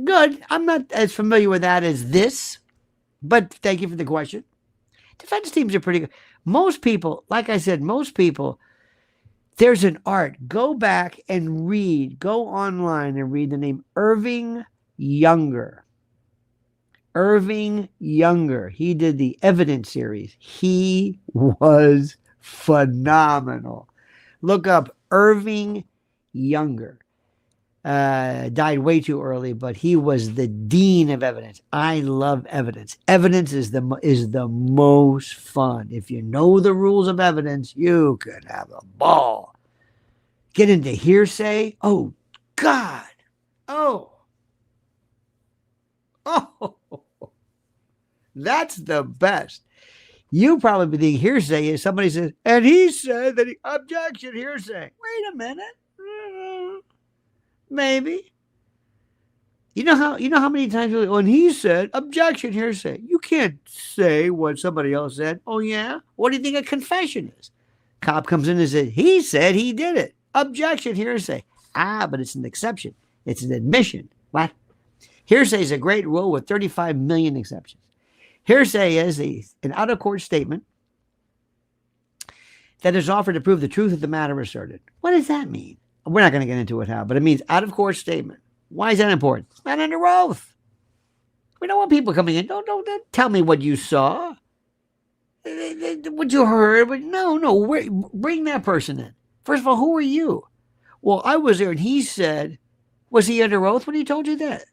Good. I'm not as familiar with that as this, but thank you for the question. Defense teams are pretty good. Most people, like I said, there's an art. Go back and read. Go online and read the name Irving Younger. Irving Younger. He did the evidence series. He was phenomenal. Look up Irving Younger. Died way too early, but he was the dean of evidence. I love evidence. Evidence is the most fun. If you know the rules of evidence, you could have a ball. Get into hearsay. Oh, God. Oh, that's the best. You probably think hearsay is somebody says, and he said that objection, hearsay. Wait a minute. Maybe. You know how many times when he said objection, hearsay. You can't say what somebody else said. Oh yeah? What do you think a confession is? Cop comes in and says, he said he did it. Objection, hearsay. But it's an exception. It's an admission. What? Hearsay is a great rule with 35 million exceptions. Hearsay is an out-of-court statement that is offered to prove the truth of the matter asserted. What does that mean? We're not going to get into it how, but it means out-of-court statement. Why is that important? It's not under oath. We don't want people coming in. Don't tell me what you saw. What you heard. But no. Bring that person in. First of all, who are you? Well, I was there, and he said, was he under oath when he told you that?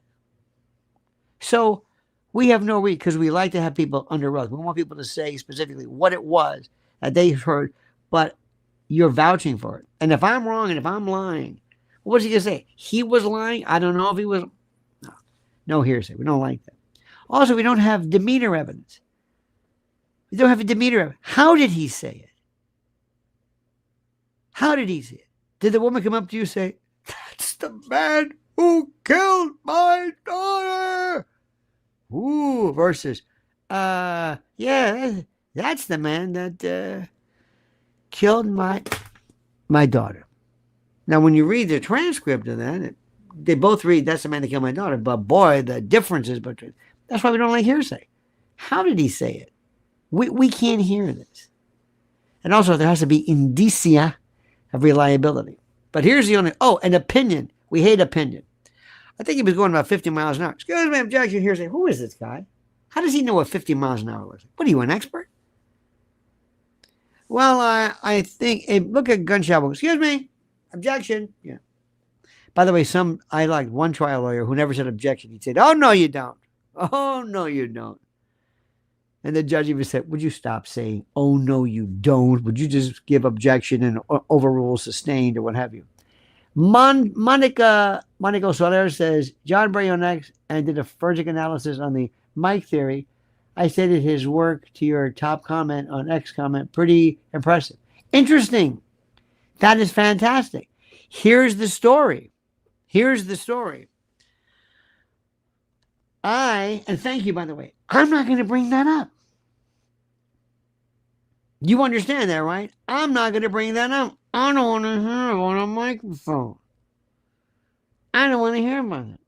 So we have no reason, because we like to have people under oath. We want people to say specifically what it was that they heard, but you're vouching for it. And if I'm wrong and if I'm lying, what's he going to say? He was lying? I don't know if he was. No hearsay. We don't like that. Also, we don't have demeanor evidence. We don't have a demeanor evidence. How did he say it? How did he say it? Did the woman come up to you and say, that's the man who killed my daughter? Ooh, versus, yeah, that's the man that killed my daughter. Now, when you read the transcript of that, they both read, that's the man that killed my daughter. But boy, the differences between, that's why we don't like hearsay. How did he say it? We can't hear this. And also, there has to be indicia of reliability. But here's the only, an opinion. We hate opinion. I think he was going about 50 miles an hour. Excuse me, objection, hearsay. Who is this guy? How does he know what 50 miles an hour was? What are you, an expert? Well, I think, look at gunshot wound. Excuse me, objection. Yeah. By the way, I liked one trial lawyer who never said objection. He'd say, oh, no, you don't. Oh, no, you don't. And the judge even said, would you stop saying, oh, no, you don't? Would you just give objection and overrule sustained or what have you? Monica Soler says, John Bray on X and did a forensic analysis on the Mike theory. I stated his work to your top comment on X comment. Pretty impressive. Interesting. That is fantastic. Here's the story. And thank you, by the way, I'm not going to bring that up. You understand that, right? I'm not going to bring that up. I don't want to hear it on a microphone. I don't want to hear about it.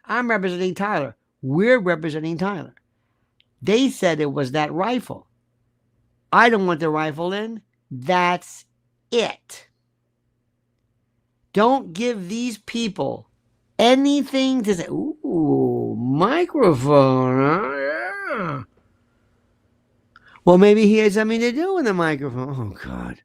I'm representing Tyler. We're representing Tyler. They said it was that rifle. I don't want the rifle in. That's it. Don't give these people anything to say. Ooh, microphone, huh? Yeah. Well, maybe he had something to do with the microphone. Oh, God.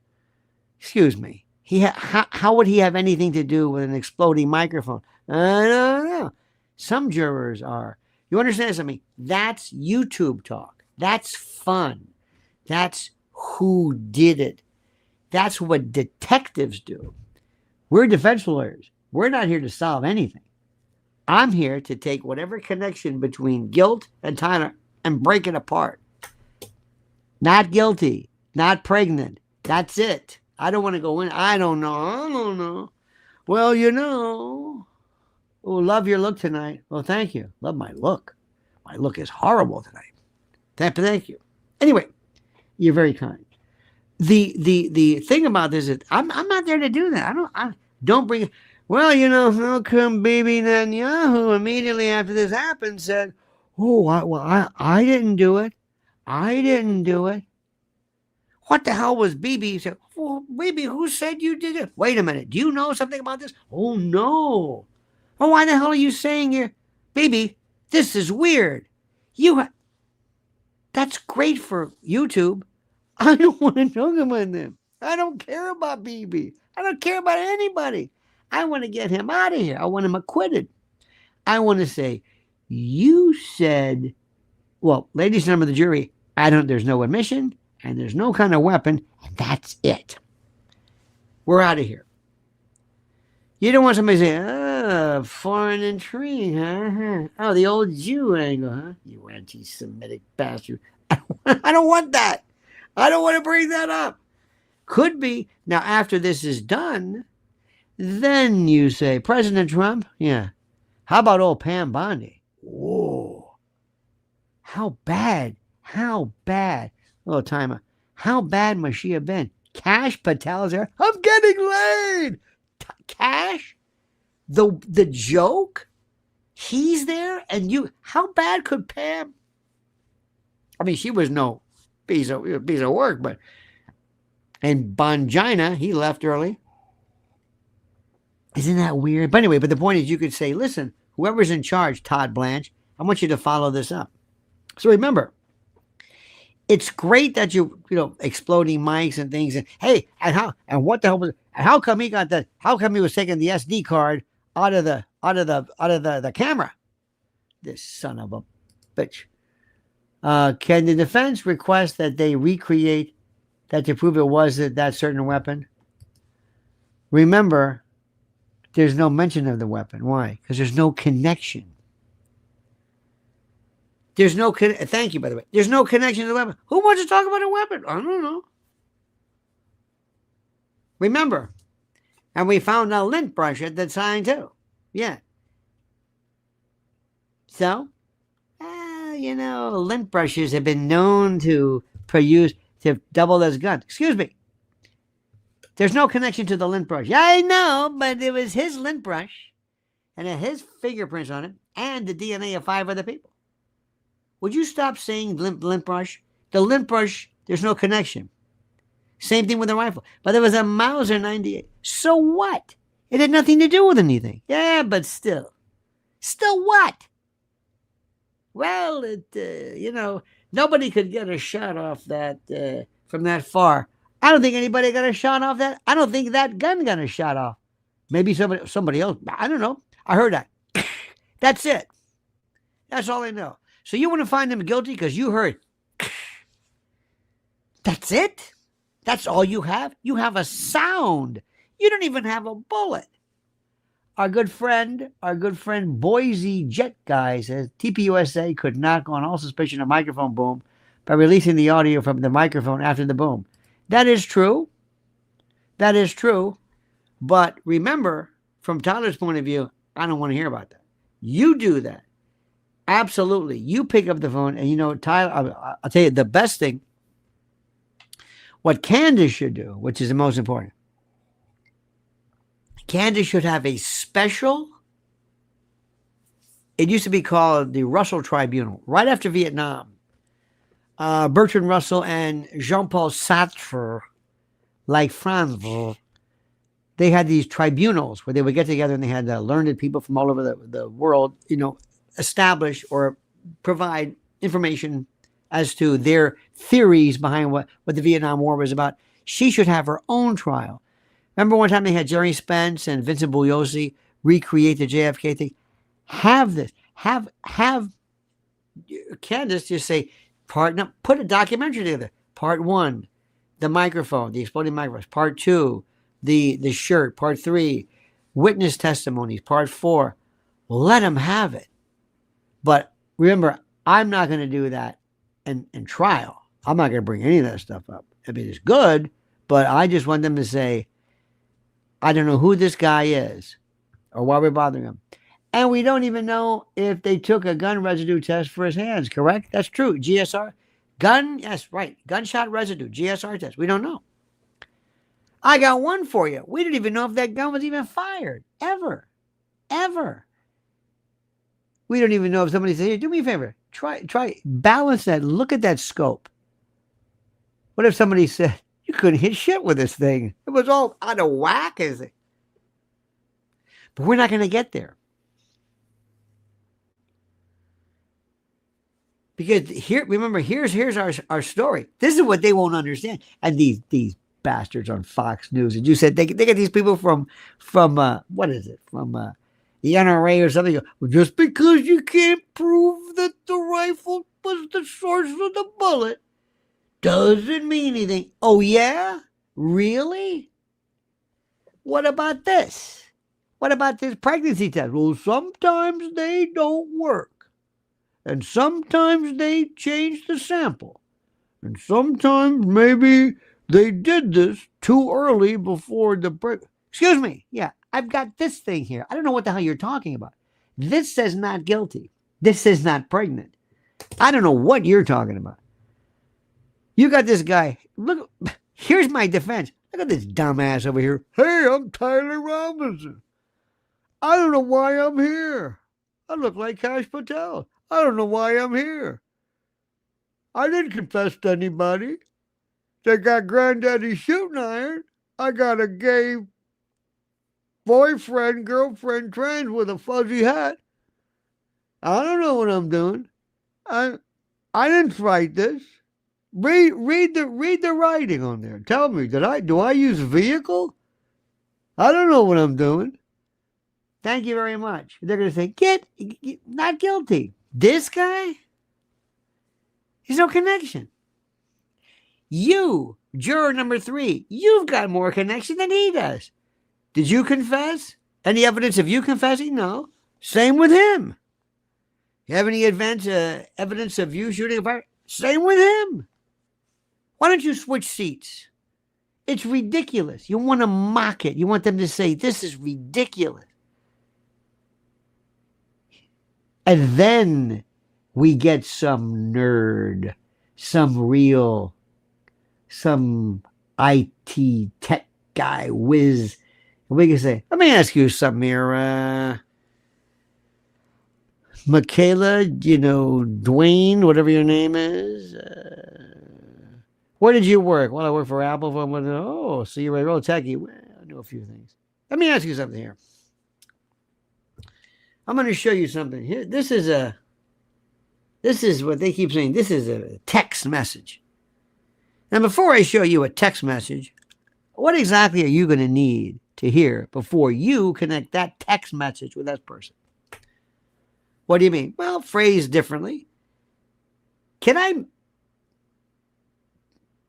Excuse me. How would he have anything to do with an exploding microphone? I don't know. Some jurors are. You understand something? That's YouTube talk. That's fun. That's who did it. That's what detectives do. We're defense lawyers. We're not here to solve anything. I'm here to take whatever connection between guilt and Tyler and break it apart. Not guilty, not pregnant. That's it. I don't want to go in. I don't know. Well, you know. Oh, love your look tonight. Well, thank you. Love my look. My look is horrible tonight. Thank you. Anyway, you're very kind. The thing about this is I'm not there to do that. I don't bring. Well, you know, how come Bibi Netanyahu immediately after this happened said, "Oh, I didn't do it. I didn't do it." What the hell was Bibi? He said, "Well, Bibi, who said you did it? Wait a minute. Do you know something about this?" "Oh no." "Well, why the hell are you saying here, Bibi? This is weird. That's great for YouTube. I don't want to talk about them. I don't care about Bibi. I don't care about anybody. I want to get him out of here. I want him acquitted. I want to say, you said, well, ladies and gentlemen of the jury, there's no admission and there's no kind of weapon, and that's it. We're out of here. You don't want somebody saying, foreign intrigue, huh? Oh, the old Jew angle, huh? You anti-Semitic bastard. I don't want that. I don't want to bring that up. Could be. Now, after this is done, then you say, President Trump, yeah. How about old Pam Bondi? Whoa. How bad? Oh, timer. How bad must she have been? Cash Patel's there. I'm getting laid. Cash? The joke? He's there and you. How bad could Pam? I mean, she was no piece of work, but. And Bongina, he left early. Isn't that weird? But anyway, the point is you could say, listen, whoever's in charge, Todd Blanche, I want you to follow this up. So remember, it's great that you exploding mics and things. And hey, and what the hell was it? And how come he got that? How come he was taking the SD card out of the camera? This son of a bitch. Can the defense request that they recreate that to prove it was that certain weapon? Remember, there's no mention of the weapon. Why? Because there's no connection. Thank you, by the way. There's no connection to the weapon. Who wants to talk about a weapon? I don't know. Remember, and we found a lint brush at the time too. Yeah. So, lint brushes have been known to use to double as guns. Excuse me. There's no connection to the lint brush. Yeah, I know, but it was his lint brush, and it had his fingerprints on it, and the DNA of 5 other people. Would you stop saying lint brush? The lint brush, there's no connection. Same thing with the rifle. But there was a Mauser 98. So what? It had nothing to do with anything. Yeah, but still. Still what? Well, nobody could get a shot off that from that far. I don't think anybody got a shot off that. I don't think that gun got a shot off. Maybe somebody else. I don't know. I heard that. That's it. That's all I know. So you want to find them guilty because you heard. That's it? That's all you have? You have a sound. You don't even have a bullet. Our good friend Boise Jet Guy says TPUSA could knock on all suspicion of microphone boom by releasing the audio from the microphone after the boom. That is true. That is true. But remember, from Tyler's point of view, I don't want to hear about that. You do that. Absolutely. You pick up the phone and Tyler, I'll tell you the best thing. What Candace should do, which is the most important. Candace should have a special, it used to be called the Russell Tribunal, right after Vietnam. Bertrand Russell and Jean-Paul Sartre, like Franz, they had these tribunals where they would get together and they had learned people from all over the world, establish or provide information as to their theories behind what the Vietnam War was about. She should have her own trial. Remember one time they had Jerry Spence and Vincent Bugliosi recreate the JFK thing? Have this. Have Candace just say, put a documentary together. Part 1, the microphone, the exploding microphones. Part 2, the shirt. Part 3, witness testimonies. Part 4. Let them have it. But remember, I'm not going to do that in trial. I'm not going to bring any of that stuff up. I mean, it's good, but I just want them to say, I don't know who this guy is or why we're bothering him. And we don't even know if they took a gun residue test for his hands, correct? That's true. GSR. Yes, right. Gunshot residue, GSR test. We don't know. I got one for you. We didn't even know if that gun was even fired. Ever. We don't even know if somebody said, hey, do me a favor. Try, balance that. Look at that scope. What if somebody said, you couldn't hit shit with this thing? It was all out of whack, is it? But we're not going to get there. Because remember, here's our story. This is what they won't understand. And these bastards on Fox News. And you said they get these people from what is it? From the NRA or something. Well, just because you can't prove that the rifle was the source of the bullet doesn't mean anything. Oh yeah? Really? What about this? What about this pregnancy test? Well, sometimes they don't work. And sometimes they change the sample. And sometimes maybe they did this too early before the break. Excuse me. Yeah, I've got this thing here. I don't know what the hell you're talking about. This says not guilty. This says not pregnant. I don't know what you're talking about. You got this guy. Look, here's my defense. Look at this dumbass over here. Hey, I'm Tyler Robinson. I don't know why I'm here. I look like Kash Patel. I don't know why I'm here. I didn't confess to anybody. They got granddaddy's shooting iron. I got a gay boyfriend, girlfriend, trans with a fuzzy hat. I don't know what I'm doing. I didn't write this. Read the writing on there. Tell me, do I use vehicle? I don't know what I'm doing. Thank you very much. They're going to say, get not guilty. This guy? There's no connection. You, juror number 3, you've got more connection than he does. Did you confess? Any evidence of you confessing? No. Same with him. You have any evidence of you shooting a fire? Same with him. Why don't you switch seats? It's ridiculous. You want to mock it. You want them to say, this is ridiculous. And then we get some nerd, some IT tech guy, whiz. And we can say, let me ask you something here. Michaela, Dwayne, whatever your name is. Where did you work? Well, I work for Apple. Oh, so you're a real techie. Well, I know a few things. Let me ask you something here. I'm going to show you something here. This is what they keep saying. This is a text message. Now, before I show you a text message, what exactly are you going to need to hear before you connect that text message with that person? What do you mean? Well, phrased differently. Can I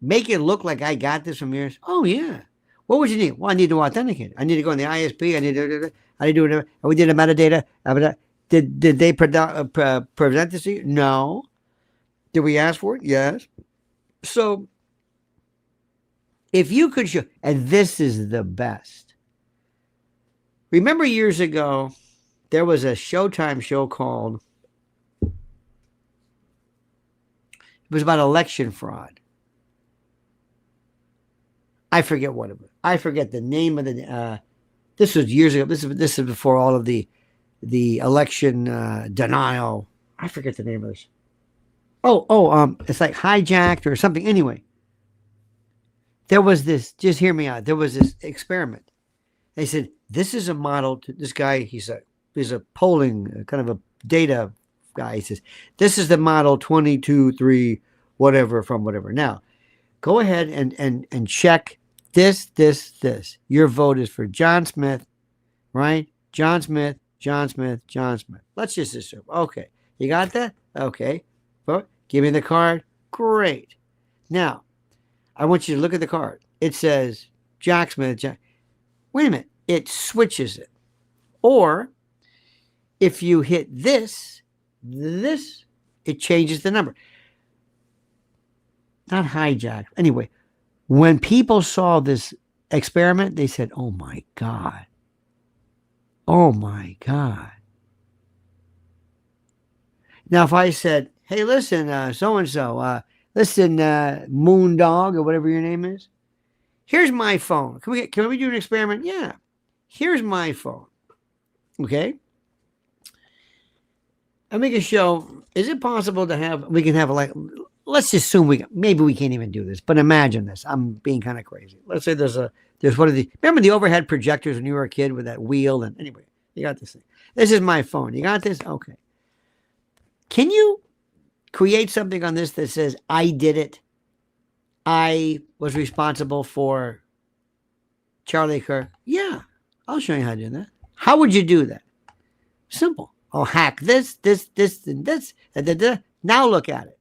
make it look like I got this from yours? Oh, yeah. What would you need? Well, I need to authenticate it. I need to go in the ISP. I need to do whatever. We did a metadata. Did they present this to you? No. Did we ask for it? Yes. So if you could show, and this is the best. Remember years ago, there was a Showtime show called, it was about election fraud. I forget what it was. I forget the name of the, this was years ago. This is before all of the election denial. I forget the name of this. It's like Hijacked or something. Anyway, there was this, just hear me out. There was this experiment. They said, this is a model to this guy. He said, he's a polling kind of a data guy. He says, this is the model 22.3 whatever from whatever. Now, go ahead and check this. Your vote is for John Smith, right? John Smith. Let's just assume. Okay. You got that? Okay. Vote. Give me the card. Great. Now, I want you to look at the card. It says Jack Smith. Wait a minute. It switches it. Or if you hit this, it changes the number. Not hijack. Anyway, when people saw this experiment, they said, oh my God. Oh my God. Now, if I said, hey, listen, so-and-so, listen, Moondog or whatever your name is, here's my phone. Can we do an experiment? Yeah. Here's my phone. Okay. And we can show, is it possible to have, we can have like, let's assume maybe we can't even do this, but imagine this. I'm being kind of crazy. Let's say there's one of the, remember the overhead projectors when you were a kid with that wheel? And anyway, you got this thing. This is my phone. You got this? Okay. Can you create something on this that says, I did it? I was responsible for Charlie Kirk? Yeah, I'll show you how to do that. How would you do that? Simple. I'll hack this, and this. Now look at it.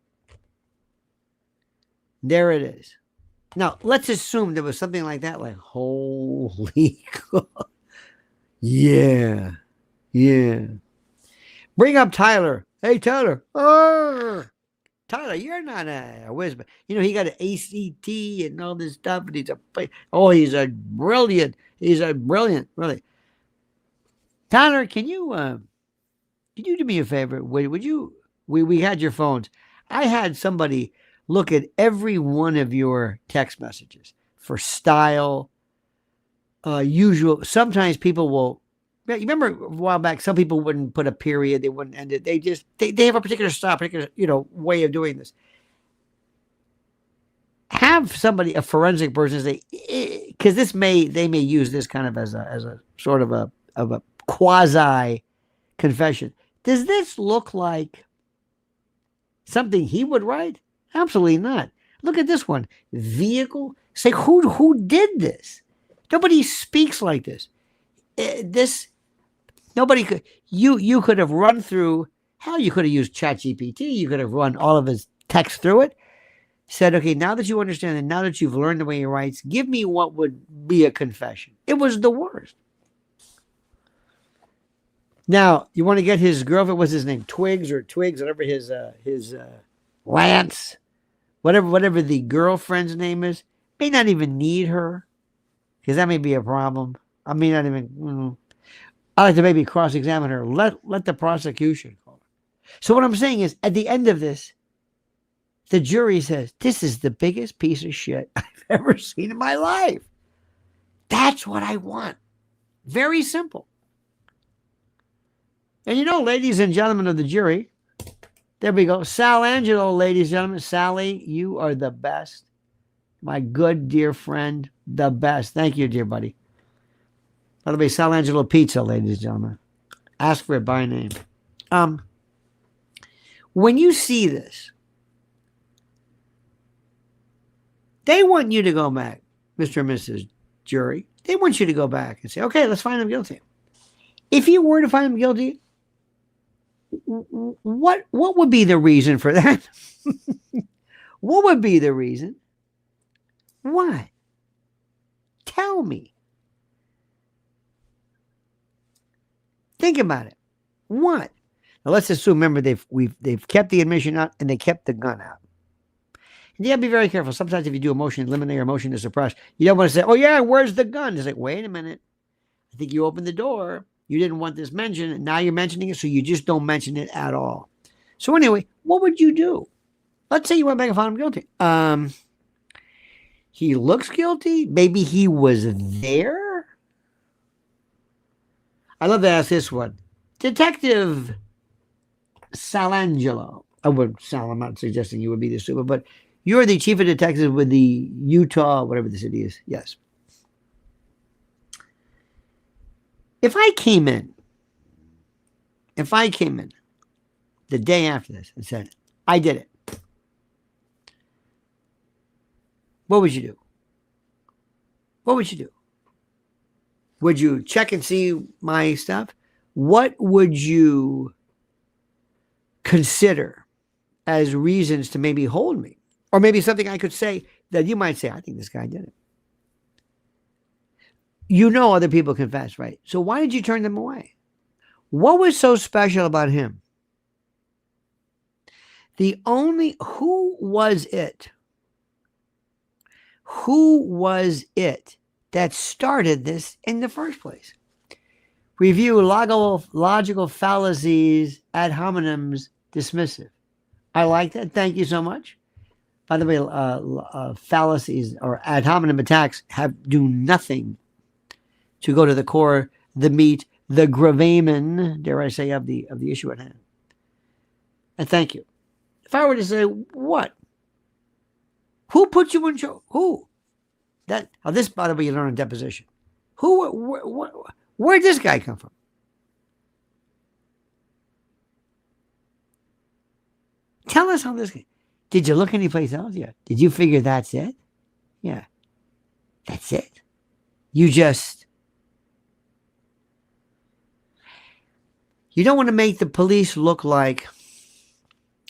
There it is. Now, let's assume there was something like that, like, holy God. Yeah. Bring up Tyler. Hey, Tyler. Tyler, you're not a whiz, but he got an ACT and all this stuff, and he's a brilliant. Really. Tyler, can you do me a favor? Would you? We had your phones. I had somebody look at every one of your text messages for style, usual. Sometimes people will. You remember a while back, some people wouldn't put a period, they wouldn't end it. They have a particular style, particular way of doing this. Have somebody, a forensic person, say, because they may use this kind of as a sort of a quasi confession. Does this look like something he would write? Absolutely not. Look at this one. Vehicle. Say, who did this? Nobody speaks like this. Nobody could. You could have run through. Hell, you could have used ChatGPT. You could have run all of his text through it. Said, okay, now that you understand and now that you've learned the way he writes, give me what would be a confession. It was the worst. Now, you want to get his girlfriend, what's his name? Twigs, whatever his Lance, whatever the girlfriend's name is. May not even need her, because that may be a problem. I may not even, I like to maybe cross-examine her. Let the prosecution call her. So what I'm saying is, at the end of this, the jury says, this is the biggest piece of shit I've ever seen in my life. That's what I want. Very simple. And ladies and gentlemen of the jury, there we go. Sal Angelo, ladies and gentlemen. Sally, you are the best. My good, dear friend, the best. Thank you, dear buddy. By the way, Sal Angelo Pizza, ladies and gentlemen. Ask for it by name. When you see this, they want you to go back, Mr. and Mrs. Jury. They want you to go back and say, okay, let's find him guilty. If you were to find him guilty, what would be the reason for that? What would be the reason? Why? Tell me. Think about it. What? Now let's assume, remember, they've kept the admission out and they kept the gun out. And you gotta be very careful. Sometimes if you do a motion to eliminate or motion to suppress, you don't want to say, oh yeah, where's the gun? It's like, wait a minute. I think you opened the door. You didn't want this mentioned, and now you're mentioning it, so you just don't mention it at all. So anyway, what would you do? Let's say you went back and found him guilty. He looks guilty. Maybe he was there. I love to ask this one. Detective Salangelo. I'm not suggesting you would be the super, but you're the chief of detectives with the Utah, whatever the city is. Yes. If I came in if I came in the day after this and said, I did it, what would you do? What would you do? Would you check and see my stuff? What would you consider as reasons to maybe hold me? Or maybe something I could say that you might say, I think this guy did it. You know other people confess, right? So why did you turn them away? What was so special about him? Who was it? Who was it that started this in the first place? Review logical fallacies, ad hominems, dismissive. I like that. Thank you so much. By the way, fallacies or ad hominem attacks do nothing to go to the core, the meat, the gravamen, dare I say, of the issue at hand. And thank you. If I were to say, what? Who put you in charge? Who? This, by the way, you learn in deposition. Where'd this guy come from? Tell us how this guy. Did you look anyplace else? Yeah. Did you figure that's it? Yeah. That's it. You don't want to make the police look like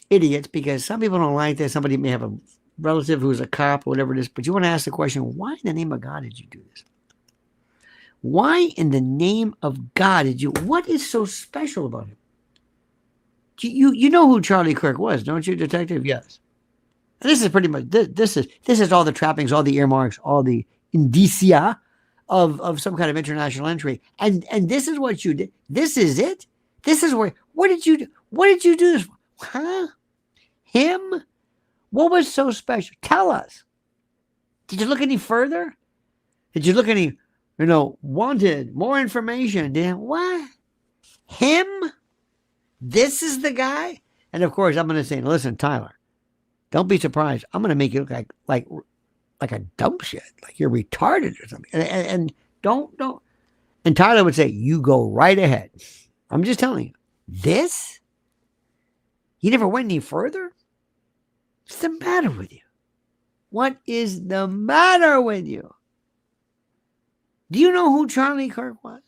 idiots because some people don't like this. Somebody may have a relative who's a cop or whatever it is, but you want to ask the question, why in the name of God did you do this? Why in the name of God what is so special about him? You know who Charlie Kirk was, don't you, detective? Yes. And this is pretty much, this is all the trappings, all the earmarks, all the indicia of some kind of international entry. And this is what you did. This is it. This is what did you do? What did you do this for? Huh? Him? What was so special? Tell us. Did you look any further? Did you look any, wanted more information? What? Him? This is the guy? And of course, I'm going to say, listen, Tyler, don't be surprised. I'm going to make you look like a dumb shit, like you're retarded or something. And don't. And Tyler would say, you go right ahead. I'm just telling you, this? You never went any further? What's the matter with you? What is the matter with you? Do you know who Charlie Kirk was?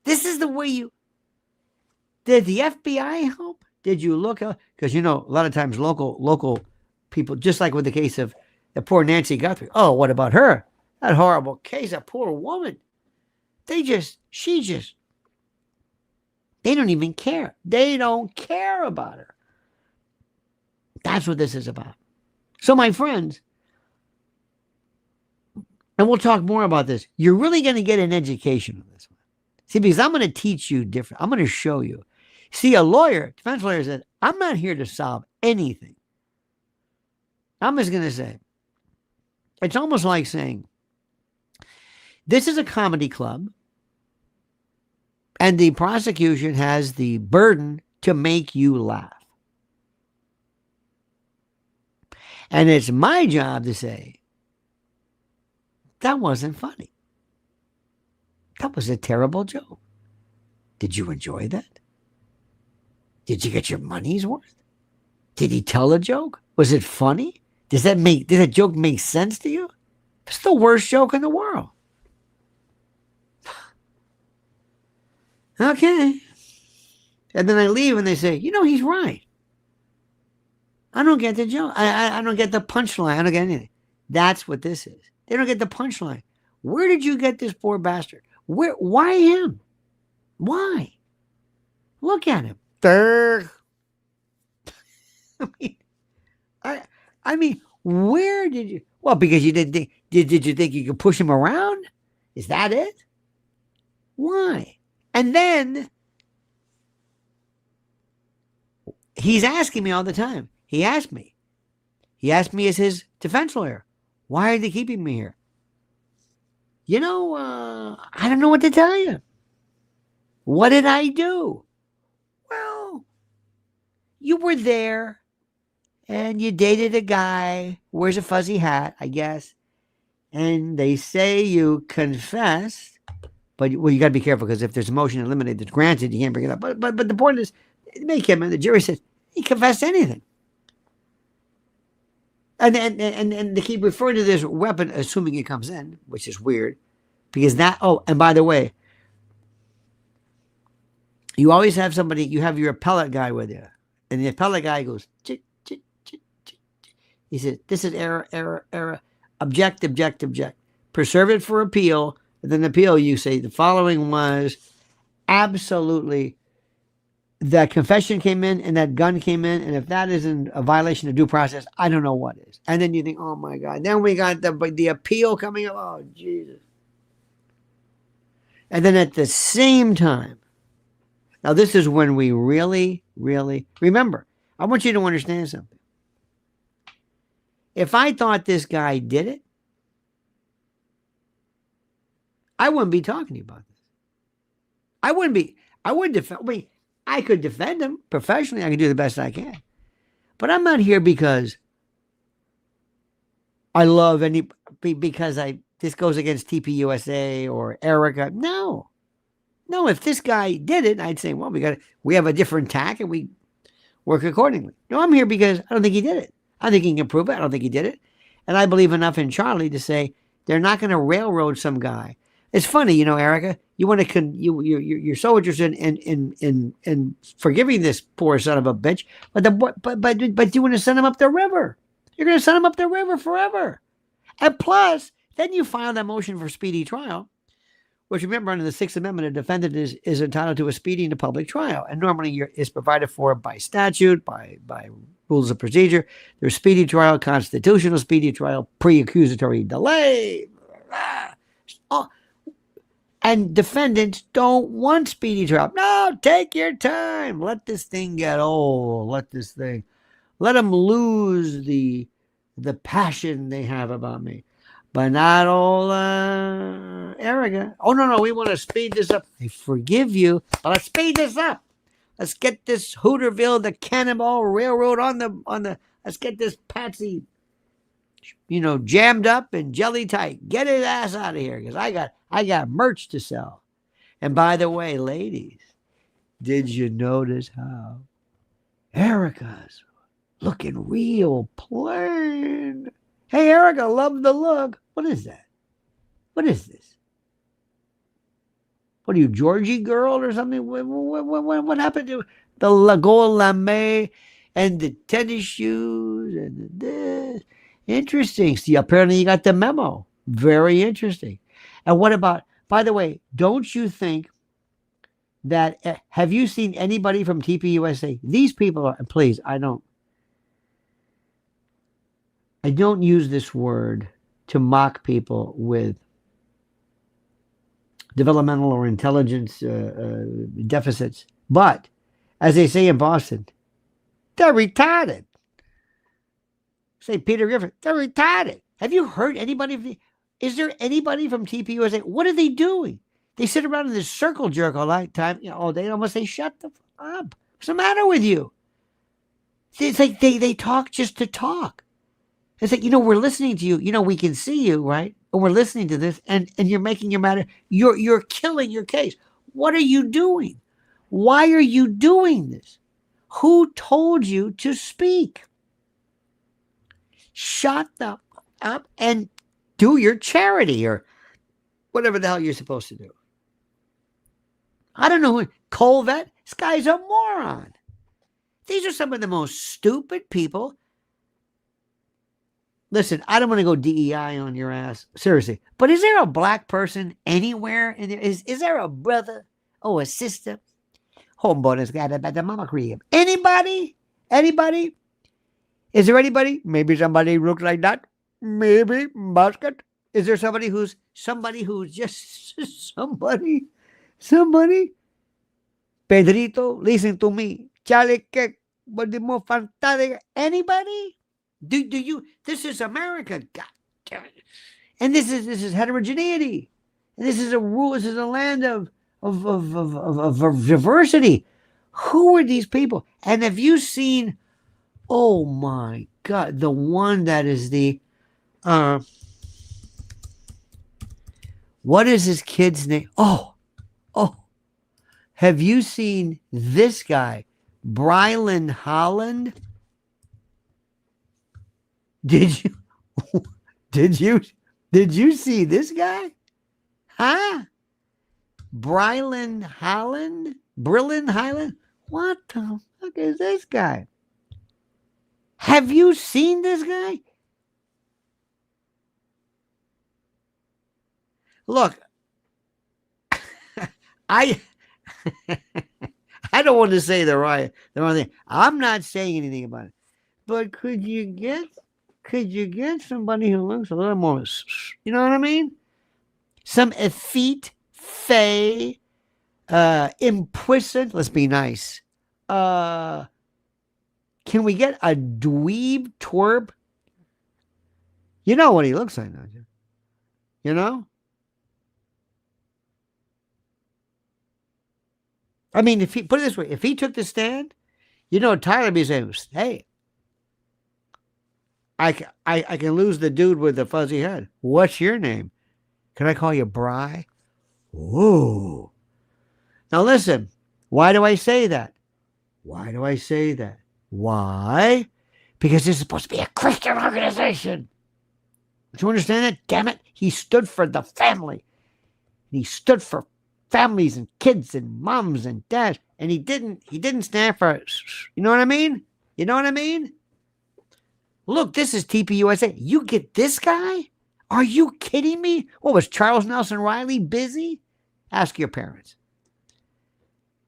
This is the way you... Did the FBI help? Did you look up? Because, a lot of times local people, just like with the case of the poor Nancy Guthrie. Oh, what about her? That horrible case, a poor woman. They don't even care. They don't care about her. That's what this is about. So, my friends, and we'll talk more about this, you're really going to get an education on this one. See, because I'm going to teach you different. I'm going to show you. See, defense lawyer said, I'm not here to solve anything. I'm just going to say, it's almost like saying, this is a comedy club, and the prosecution has the burden to make you laugh. And it's my job to say, that wasn't funny. That was a terrible joke. Did you enjoy that? Did you get your money's worth? Did he tell a joke? Was it funny? Did that joke make sense to you? It's the worst joke in the world. Okay. And then I leave and they say, he's right. I don't get the joke. I don't get the punchline. I don't get anything. That's what this is. They don't get the punchline. Where did you get this poor bastard? Why him? Why? Look at him. I mean, where did you? Well, because you didn't think. Did you think you could push him around? Is that it? Why? And then he's asking me all the time. He asked me as his defense lawyer, why are they keeping me here? I don't know what to tell you. What did I do? Well, you were there and you dated a guy, wears a fuzzy hat, I guess. And they say you confessed But well, you got to be careful because if there's a motion to eliminate that's granted, you can't bring it up. But the point is, they came in. The jury said he confessed to anything, and they keep referring to this weapon, assuming it comes in, which is weird, because that. Oh, and by the way, you always have somebody. You have your appellate guy with you, and the appellate guy goes. Chick, chick, chick, chick. He says, "This is error, error, error. Object, object, object. Preserve it for appeal." And then appeal, you say the following was absolutely that confession came in and that gun came in, and if that isn't a violation of due process, I don't know what is. And then you think, oh my God. Then we got the appeal coming up. Oh, Jesus. And then at the same time, now this is when we really, really remember. I want you to understand something. If I thought this guy did it, I wouldn't be talking to you about this. I wouldn't defend. I mean, I could defend him professionally. I can do the best I can. But I'm not here because I love because this goes against TPUSA or Erica. No. If this guy did it, I'd say, well, we have a different tack and we work accordingly. No, I'm here because I don't think he did it. I think he can prove it. I don't think he did it. And I believe enough in Charlie to say they're not going to railroad some guy. It's funny, Erica. You want to you're so interested in forgiving this poor son of a bitch, but you want to send him up the river. You're going to send him up the river forever. And plus, then you file that motion for speedy trial, which remember under the Sixth Amendment, a defendant is entitled to a speedy and a public trial, and normally is provided for by statute, by rules of procedure. There's speedy trial, constitutional speedy trial, pre-accusatory delay. Oh. And defendants don't want speedy trial. No, take your time. Let this thing get old. Let them lose the passion they have about me. But not all arrogant. Oh, no, we want to speed this up. I forgive you, but let's speed this up. Let's get this Hooterville, the Cannonball Railroad on the, let's get this Patsy, jammed up and jelly tight. Get his ass out of here because I got merch to sell. And by the way, ladies, did you notice how Erica's looking real plain? Hey, Erica, love the look. What is that? What is this? What are you, Georgie girl or something? What happened to the gold lame and the tennis shoes and this? Interesting. See, apparently you got the memo. Very interesting. And what about, by the way, don't you think that, have you seen anybody from TPUSA? These people are, please, I don't use this word to mock people with developmental or intelligence deficits. But, as they say in Boston, they're retarded. Say Peter Griffin, they're retarded. Have you heard anybody? Is there anybody from TPUSA? What are they doing? They sit around in this circle jerk all the time, all day. Almost say, shut the fuck up. What's the matter with you? It's like they talk just to talk. It's like, we're listening to you. We can see you, right? And we're listening to this, and you're making your matter. You're killing your case. What are you doing? Why are you doing this? Who told you to speak? Shut the up and do your charity or whatever the hell you're supposed to do. I don't know who. Colvette? This guy's a moron. These are some of the most stupid people. Listen, I don't want to go DEI on your ass. Seriously. But is there a black person anywhere in there? Is there a brother? Oh, a sister? Homeboy's got a better mama crib. Anybody? Anybody? Is there anybody? Maybe somebody who looks like that. Maybe basket. Is there somebody who's just somebody? Pedrito, listen to me. Charlie, what the more fantastic? Anybody? Do you? This is America. God damn it! And this is heterogeneity. And this is a rule. This is a land of diversity. Who are these people? And have you seen? Oh my God, the one that is the What is his kid's name? Oh, have you seen this guy, Brylan Holland? Did you did you see this guy? Huh? Brylan Holland? Brylan Holland? What the fuck is this guy? Have you seen this guy? Look, I I don't want to say the wrong thing. I'm not saying anything about it. But could you get somebody who looks a little more, you know what I mean? Some effete, fey, implicit, let's be nice. Can we get a dweeb twerp? You know what he looks like, don't you? You know? I mean, if he put it this way, if he took the stand, you know, Tyler would be saying, hey, I can lose the dude with the fuzzy head. What's your name? Can I call you Bry? Whoa. Now listen, why do I say that? Why? Because this is supposed to be a Christian organization. Do you understand that? Damn it. He stood for the family. He stood for families and kids and moms and dads. And he didn't stand for, you know what I mean? You know what I mean? Look, this is TPUSA. You get this guy? Are you kidding me? What, was Charles Nelson Riley busy? Ask your parents.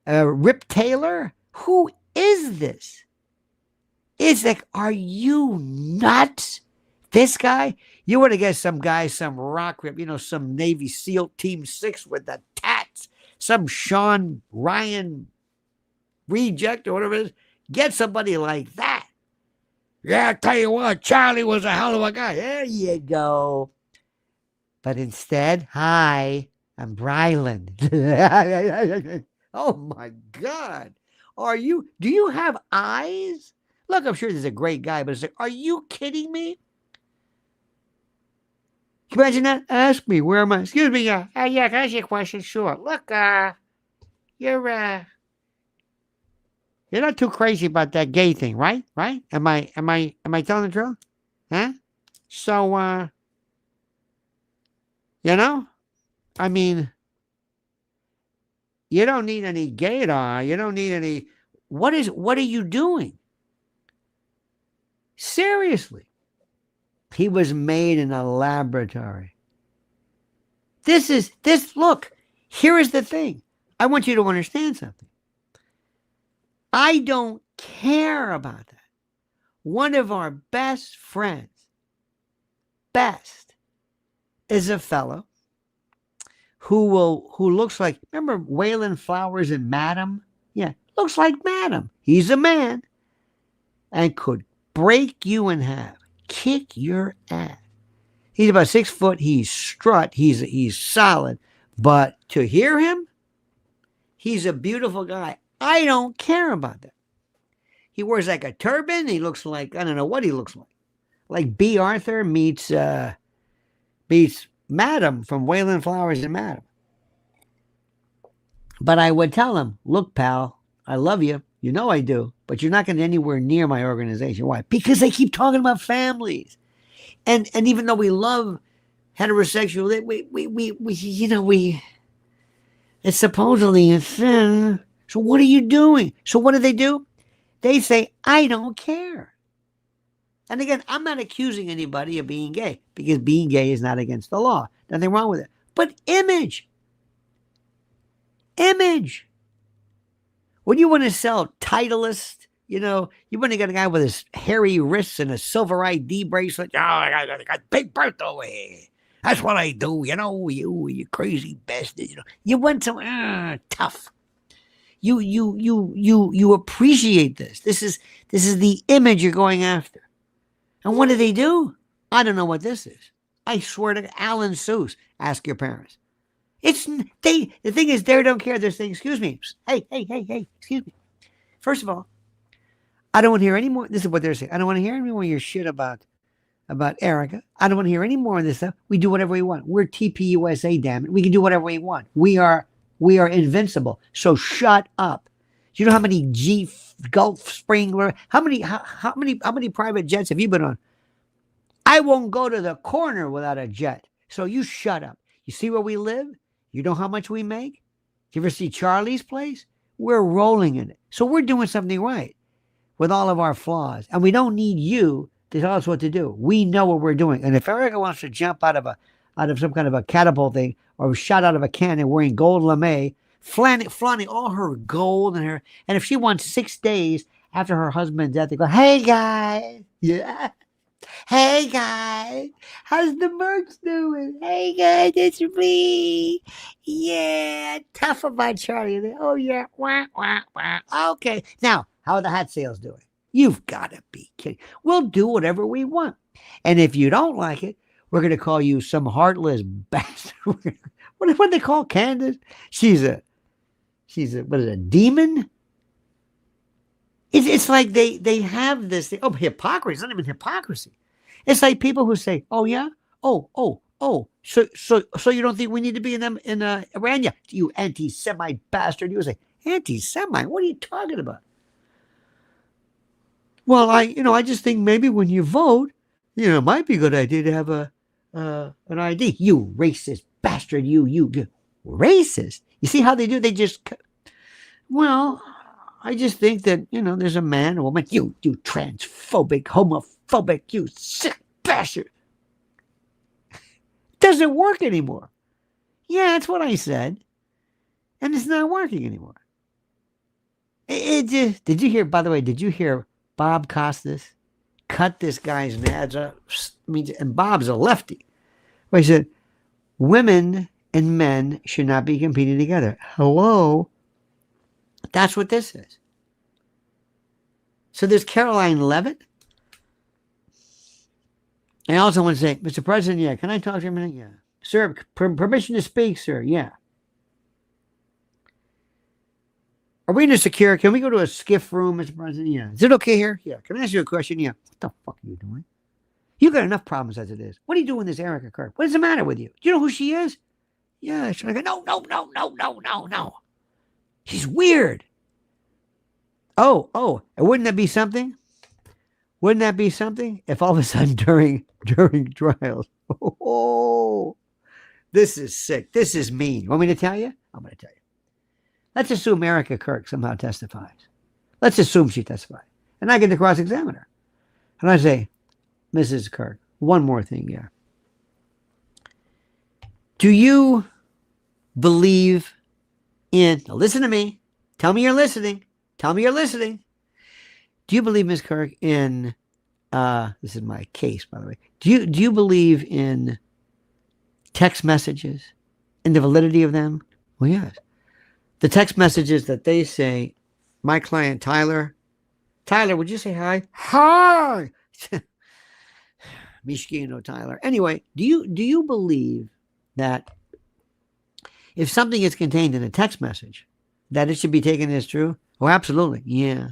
Rip Taylor? Who is this? It's like, are you nuts? This guy? You want to get some guy, some rock rip, you know, some Navy SEAL Team 6 with the tats, some Sean Ryan reject or whatever it is. Get somebody like that. Yeah, I tell you what, Charlie was a hell of a guy. There you go. But instead, hi, I'm Brylan. Oh my God. Do you have eyes? Look, I'm sure there's a great guy, but it's like, are you kidding me? Can you imagine that? Ask me, where am I? Excuse me, yeah, can I ask you a question? Sure. Look, you're not too crazy about that gay thing, right? Right? Am I telling the truth? Huh? So, you know, I mean, you don't need any gaydar. You don't need any. What are you doing? Seriously. He was made in a laboratory. Look, here is the thing. I want you to understand something. I don't care about that. One of our best friends, is a fellow who looks like, remember Waylon Flowers and Madam? Yeah, looks like Madam. He's a man and could break you in half, kick your ass. He's about 6 foot. He's strut. He's solid. But to hear him, he's a beautiful guy. I don't care about that. He wears like a turban. He looks like, I don't know what he looks like. Like B. Arthur meets Madam from Waylon Flowers and Madam. But I would tell him, look, pal, I love you. You know I do. But you're not going to anywhere near my organization. Why? Because they keep talking about families. And even though we love heterosexual, it's supposedly a sin. So what are you doing? So what do? They say, I don't care. And again, I'm not accusing anybody of being gay because being gay is not against the law. Nothing wrong with it. But image. When you want to sell Titleist, you want to get a guy with his hairy wrists and a silver ID bracelet. Oh, I got Big Bertha over here. That's what I do. You crazy bastard. You want some tough. You appreciate this. This is the image you're going after. And what do? I don't know what this is. I swear to Alan Seuss. Ask your parents. The thing is, they don't care. They're saying, excuse me. Hey, excuse me. First of all, I don't want to hear any more. This is what they're saying. I don't want to hear any more of your shit about about Erica. I don't want to hear any more of this stuff. We do whatever we want. We're TPUSA, damn it. We can do whatever we want. We are invincible. So shut up. Do you know how many Gulf Springler? How many private jets have you been on? I won't go to the corner without a jet. So you shut up. You see where we live? You know how much we make? You ever see Charlie's place? We're rolling in it. So we're doing something right with all of our flaws. And we don't need you to tell us what to do. We know what we're doing. And if Erica wants to jump out of some kind of a catapult thing or shot out of a cannon wearing gold lame, flaunting all her gold and her, and if she wants 6 days after her husband's death to go, hey guys, yeah. Hey guys, how's the merch doing? Hey guys, it's me. Yeah, tough about Charlie. Oh yeah, wah, wah, wah. Okay. Now, how are the hat sales doing? You've got to be kidding. We'll do whatever we want. And if you don't like it, we're going to call you some heartless bastard. What do they call Candace? She's a what is it, a demon? It's like they have this thing. Oh, hypocrisy. It's not even hypocrisy. It's like people who say, oh, yeah? Oh. So you don't think we need to be in Iran? Yeah, you anti-Semite bastard. You say, anti-Semite? What are you talking about? Well, I just think maybe when you vote, it might be a good idea to have an ID. You racist bastard. You racist. You see how they do? They just, well, I just think that, there's a man, a woman, you transphobic, homophobic, you sick bastard. Doesn't work anymore. Yeah, that's what I said. And it's not working anymore. Did you hear, by the way, did you hear Bob Costas cut this guy's nads up? And Bob's a lefty. Well, he said, women and men should not be competing together. Hello? That's what this is. So there's Caroline Levitt. I also want to say, Mr. President, yeah, can I talk to you a minute? Yeah. Sir, permission to speak, sir. Yeah. Are we in a secure? Can we go to a skiff room, Mr. President? Yeah. Is it okay here? Yeah. Can I ask you a question? Yeah. What the fuck are you doing? You got enough problems as it is. What are you doing, this Erica Kirk? What is the matter with you? Do you know who she is? Yeah. She's like, no. She's weird. Oh, and wouldn't that be something? Wouldn't that be something if all of a sudden during trials, this is sick. This is mean. Want me to tell you? I'm going to tell you. Let's assume Erica Kirk somehow testifies. Let's assume she testifies. And I get to cross-examine her. And I say, Mrs. Kirk, one more thing, yeah. Do you believe in, now listen to me. Tell me you're listening. Tell me you're listening. Do you believe, Ms. Kirk, in, this is my case, by the way. Do you believe in text messages and the validity of them? Well, yes. The text messages that they say, my client, Tyler, would you say hi? Hi! Mishkino, Tyler. Anyway, do you believe that if something is contained in a text message, that it should be taken as true? Oh, absolutely. Yeah.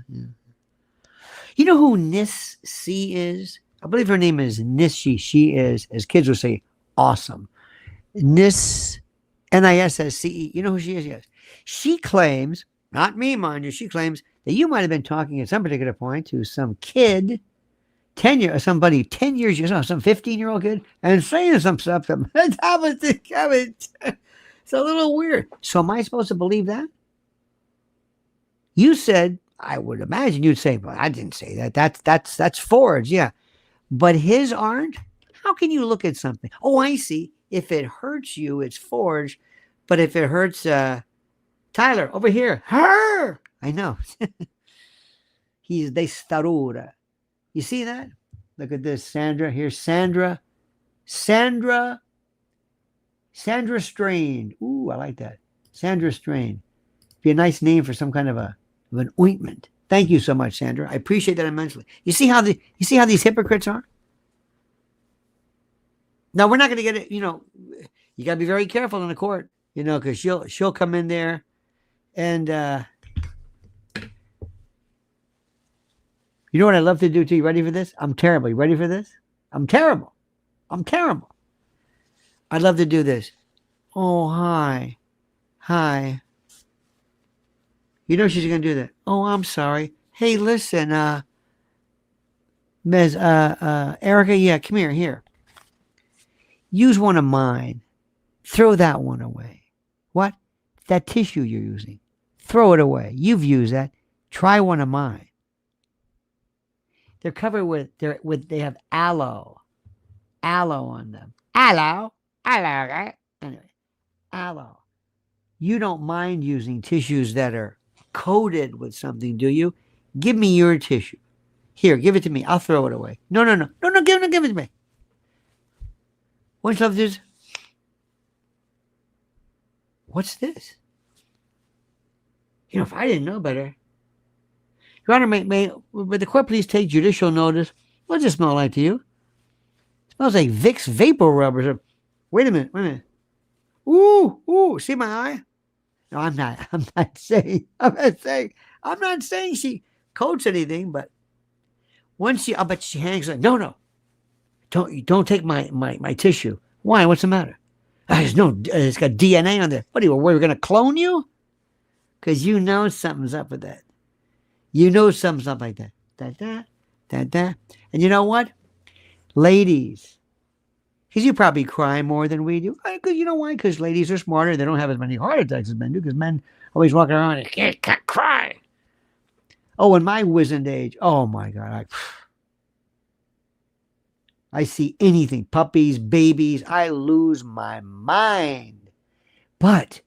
You know who Nis C is? I believe her name is Nissi. She is, as kids would say, awesome. Nis, N-I-S-S-C-E. You know who she is? Yes. She claims, not me, mind you, she claims that you might have been talking at some particular point to some kid, 10 years, somebody 10 years, some 15-year-old kid, and saying some stuff. It's a little weird. So am I supposed to believe that? You said, I would imagine you'd say, well, I didn't say that. That's forged, yeah. But his aren't? How can you look at something? Oh, I see. If it hurts you, it's forged. But if it hurts Tyler over here, her, I know. He's de starura. You see that? Look at this, Sandra. Here's Sandra. Sandra Strain. Ooh, I like that. Sandra Strain. Be a nice name for some kind of an ointment. Thank you so much, Sandra. I appreciate that immensely. You see how these hypocrites are? Now we're not going to get it. You got to be very careful in the court. Because she'll come in there, and you know what I love to do too. You ready for this? I'm terrible. You ready for this? I'm terrible. I'm terrible. I'd love to do this. Oh, hi. Hi. You know she's going to do that. Oh, I'm sorry. Hey, listen, Ms. Erica, yeah, come here. Use one of mine. Throw that one away. What? That tissue you're using. Throw it away. You've used that. Try one of mine. They're covered they have aloe on them. Aloe, right? Anyway, aloe. You don't mind using tissues that are coated with something, do you? Give me your tissue. Here, give it to me. I'll throw it away. No, give it to me. What's love this? What's this? If I didn't know better. Your Honor, would the court please take judicial notice? What does it smell like to you? It smells like Vicks Vapor Rub. Wait a minute. Ooh, see my eye? No, I'm not saying she coats anything, but I'll bet she hangs like, no. Don't take my tissue. Why? What's the matter? It's got DNA on there. What are you, we're going to clone you? Because you know something's up with that. You know something's up like that. That. And you know what? Ladies, because you probably cry more than we do. Because you know why? Because ladies are smarter. They don't have as many heart attacks as men do. Because men always walking around and can't cry. Oh, in my wizened age, oh my God, I see anything, puppies, babies, I lose my mind. But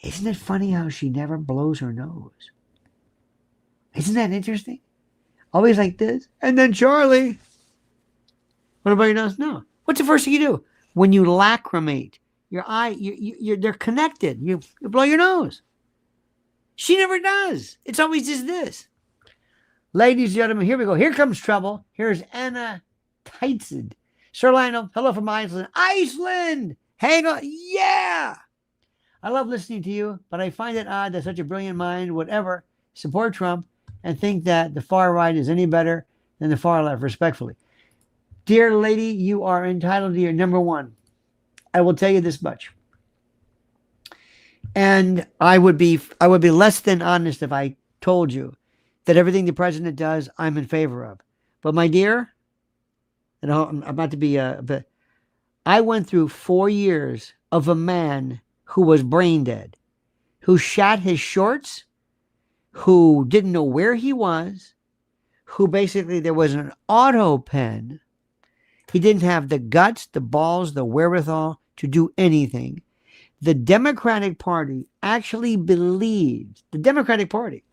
isn't it funny how she never blows her nose? Isn't that interesting? Always like this. And then Charlie. What about your nose? No. What's the first thing you do? When you lacrimate, your eye, they're connected. You blow your nose. She never does. It's always just this. Ladies and gentlemen, here we go. Here comes trouble. Here's Anna Teitzed. Sir Lionel, hello from Iceland. Iceland! Hang on. Yeah! I love listening to you, but I find it odd that such a brilliant mind would ever support Trump and think that the far right is any better than the far left, respectfully. Dear lady, you are entitled to your number one. I will tell you this much. And I would be less than honest if I told you that everything the president does, I'm in favor of. But my dear, and I'm about to be but I went through 4 years of a man who was brain dead, who shot his shorts, who didn't know where he was, who basically there was an auto pen. He didn't have the guts, the balls, the wherewithal to do anything. The Democratic Party actually believes, the Democratic Party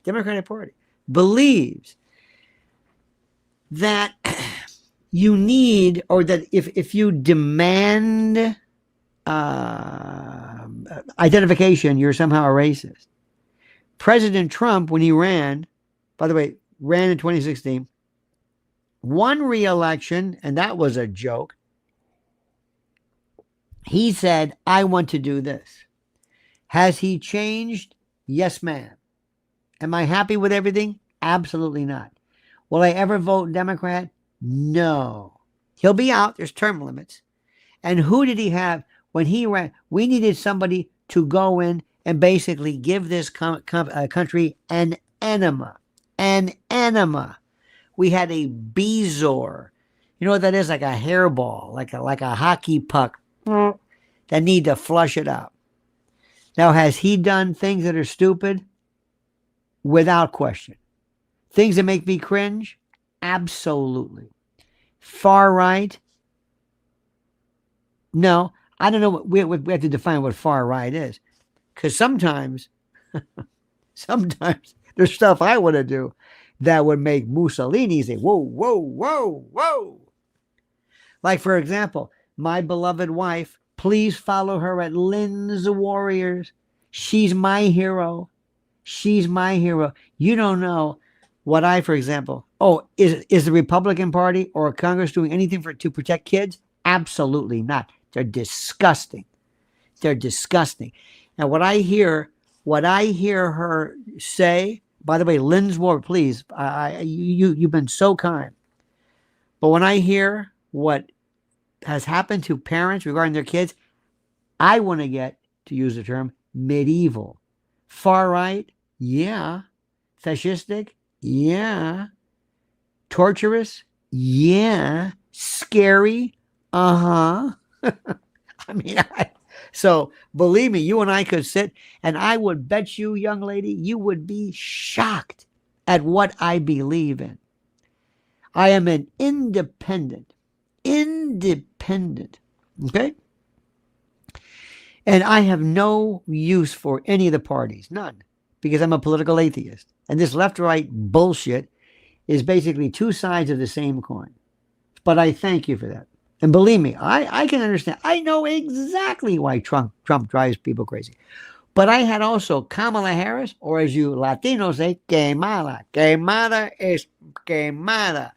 believes that you need, or that if you demand identification, you're somehow a racist. President Trump, when he ran in 2016, won re-election, and that was a joke. He said, I want to do this. Has he changed? Yes, ma'am. Am I happy with everything? Absolutely not. Will I ever vote Democrat? No. He'll be out. There's term limits. And who did he have when he ran? We needed somebody to go in and basically give this country an enema. An enema. We had a Bezor. You know what that is? Like a hairball, like a hockey puck that need to flush it out. Now, has he done things that are stupid? Without question. Things that make me cringe? Absolutely. Far right? No. I don't know. We have to define what far right is. Because sometimes there's stuff I want to do that would make Mussolini say, whoa, whoa, whoa, whoa. Like, for example, my beloved wife, please follow her at Lynn's Warriors. She's my hero. She's my hero. You don't know what for example, is the Republican Party or Congress doing anything to protect kids? Absolutely not. They're disgusting. They're disgusting. And what I hear her say, by the way, Lynn's War, please, you've been so kind. But when I hear what has happened to parents regarding their kids, I want to get, to use the term, medieval. Far right, yeah. Fascistic, yeah. Torturous, yeah. Scary, uh-huh. I mean, so believe me, you and I could sit, and I would bet you, young lady, you would be shocked at what I believe in. I am an independent, okay? And I have no use for any of the parties, none, because I'm a political atheist. And this left-right bullshit is basically two sides of the same coin. But I thank you for that. And believe me, I can understand. I know exactly why Trump drives people crazy. But I had also Kamala Harris, or as you Latinos say, quemada. Quemada es quemada.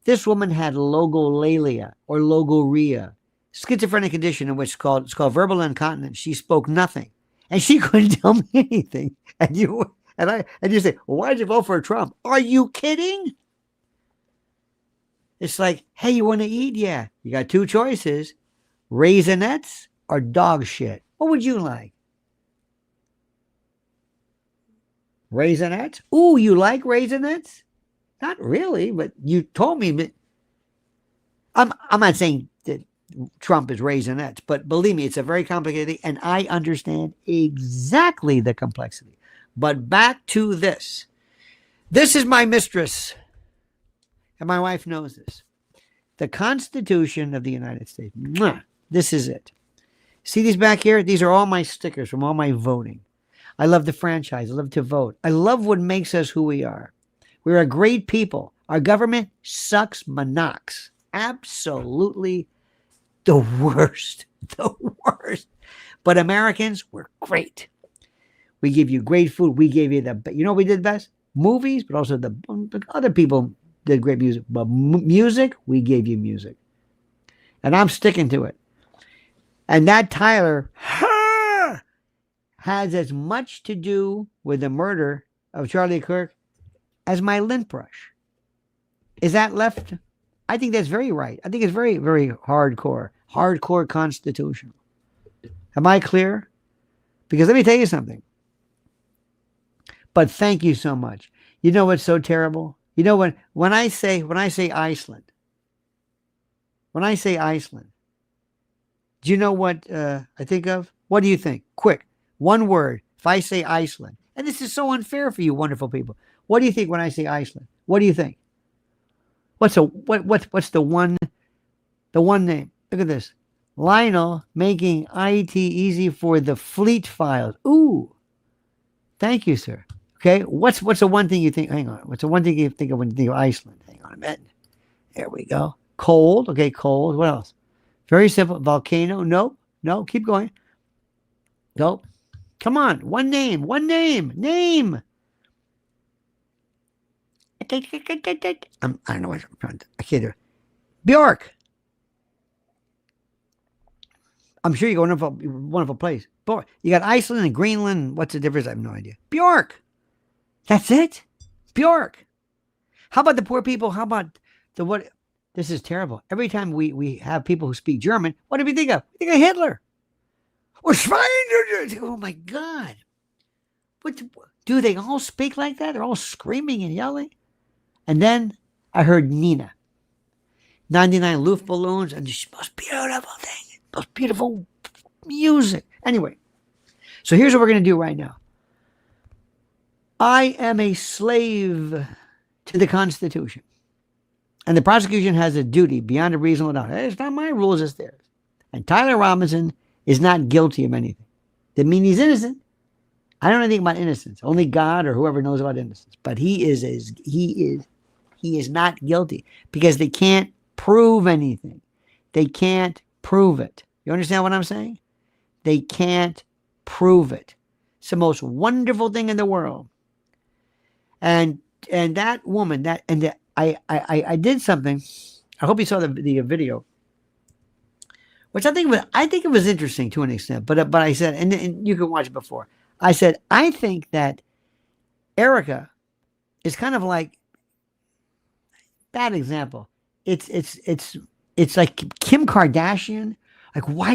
This woman had logolalia or logorrhea, schizophrenic condition in which it's called verbal incontinence. She spoke nothing, and she couldn't tell me anything. And you say, well, why did you vote for Trump? Are you kidding? It's like, hey, you want to eat? Yeah, you got two choices: Raisinets or dog shit. What would you like? Raisinets? Ooh, you like Raisinets? Not really, but you told me. But I'm not saying that Trump is Raisinets, but believe me, it's a very complicated thing, and I understand exactly the complexity. But back to this. This is my mistress, and my wife knows this. The Constitution of the United States. This is it. See these back here? These are all my stickers from all my voting. I love the franchise. I love to vote. I love what makes us who we are. We're a great people. Our government sucks monox. Absolutely the worst. The worst. But Americans, we're great. We give you great food. We gave you the, you know what we did best? Movies, but also the other people did great music. But music, we gave you music. And I'm sticking to it. And that Tyler has as much to do with the murder of Charlie Kirk as my lint brush. Is that left? I think that's very right. I think it's very, very hardcore constitutional. Am I clear? Because let me tell you something. But thank you so much. You know what's so terrible? You know when I say Iceland, do you know what I think of? What do you think? Quick, one word. If I say Iceland, and this is so unfair for you wonderful people. What do you think when I say Iceland? What do you think? What's the one name? Look at this. Lionel making IT easy for the fleet files. Ooh. Thank you, sir. Okay. What's the one thing you think? Hang on. What's the one thing you think of when you think of Iceland? Hang on a minute. There we go. Cold. Okay, cold. What else? Very simple. Volcano. No. Keep going. Go. Come on. One name. Name. I don't know what I'm trying to. I can't do it. Bjork. I'm sure you go to a wonderful place. Boy, you got Iceland and Greenland. What's the difference? I have no idea. Bjork. That's it. Bjork. How about the poor people? How about the what? This is terrible. Every time we have people who speak German, what do we think of? We think of Hitler. Or Schwein. Oh my God. What do they all speak like that? They're all screaming and yelling. And then I heard Nina. 99 Luftballons and the most beautiful thing. Most beautiful music. Anyway, so here's what we're going to do right now. I am a slave to the Constitution. And the prosecution has a duty beyond a reasonable doubt. It's not my rules, it's theirs. And Tyler Robinson is not guilty of anything. Doesn't mean he's innocent. I don't know anything about innocence. Only God or whoever knows about innocence. But he is not guilty because they can't prove anything. They can't prove it. You understand what I'm saying? They can't prove it. It's the most wonderful thing in the world. And that woman, I did something. I hope you saw the video, which I think it was interesting to an extent. But I said, and you can watch it before. I said, I think that Erica is kind of like, bad example, it's like Kim Kardashian. Like, why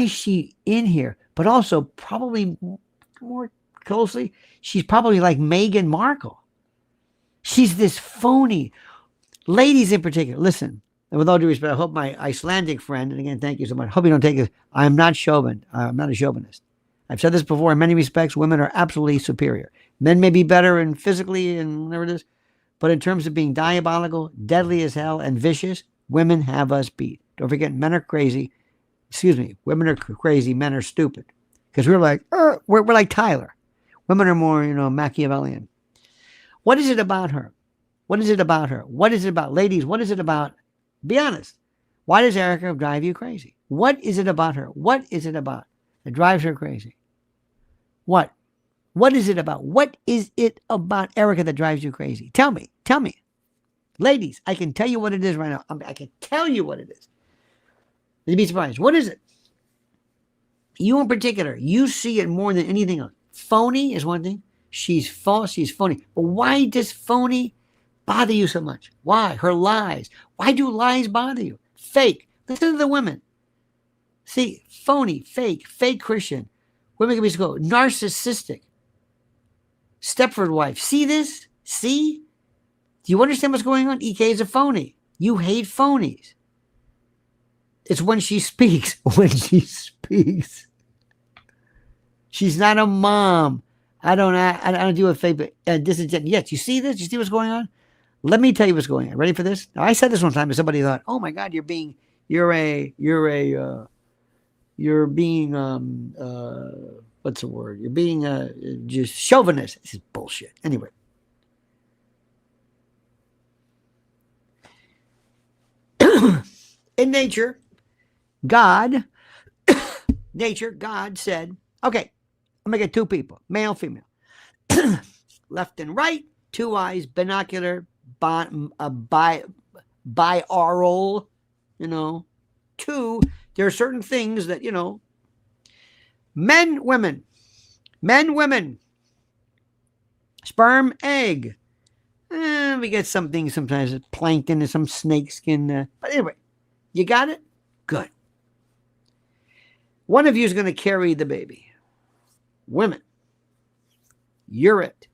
is she in here? But also probably more closely, she's probably like Meghan Markle. She's this phony. Ladies in particular, listen, and with all due respect, I hope my Icelandic friend, and again, thank you so much. I hope you don't take this. I'm not a chauvinist. I've said this before. In many respects, women are absolutely superior. Men may be better and physically and whatever it is, but in terms of being diabolical, deadly as hell, and vicious, women have us beat. Don't forget, men are crazy. Excuse me, women are crazy, men are stupid. Because we're like, we're like Tyler. Women are more, Machiavellian. What is it about her? What is it about her? What is it about? Ladies, what is it about? Be honest. Why does Erica drive you crazy? What is it about her? What is it about that drives her crazy? What? What is it about? What is it about Erica that drives you crazy? Tell me. Tell me. Ladies, I can tell you what it is right now. I can tell you what it is. You'd be surprised. What is it? You in particular, you see it more than anything else. Phony is one thing. She's false. She's phony. But why does phony bother you so much? Why? Her lies. Why do lies bother you? Fake. Listen to the women. See, phony, fake Christian. Women can be so narcissistic. Stepford wife. See this? See? Do you understand what's going on? EK is a phony. You hate phonies. It's when she speaks. When she speaks. She's not a mom. I don't do a fake disingenuous. Yes, you see this? You see what's going on? Let me tell you what's going on. Ready for this? Now, I said this one time, and somebody thought, "Oh my God, you're being what's the word? You're being just chauvinist." This is bullshit. Anyway, in nature, God said, "Okay, I'm gonna get two people, male, female, left and right, two eyes, binocular, biaural, two. There are certain things that, men, women, sperm, egg. We get something sometimes, plankton and some snake skin. But anyway, you got it? Good. One of you is going to carry the baby. Women, you're it.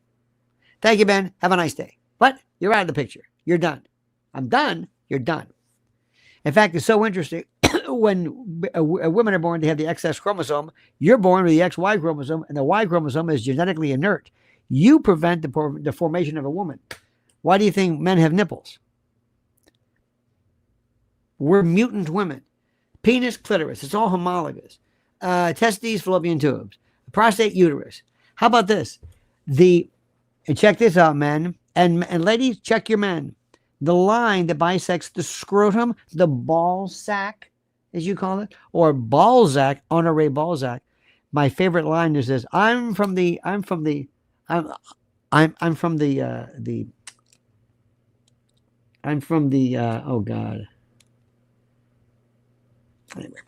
Thank you, Ben. Have a nice day. But you're out of the picture. You're done. I'm done. You're done. In fact, it's so interesting. When women are born, they have the XX chromosome. You're born with the XY chromosome, and the Y chromosome is genetically inert. You prevent the formation of a woman. Why do you think men have nipples? We're mutant women. Penis, clitoris. It's all homologous. Testes, fallopian tubes. Prostate, uterus. How about this? And check this out, men. And ladies, check your men. The line that bisects the scrotum, the ball sack, as you call it, or Balzac, Honoré Balzac. My favorite line is this: oh God. Anyway,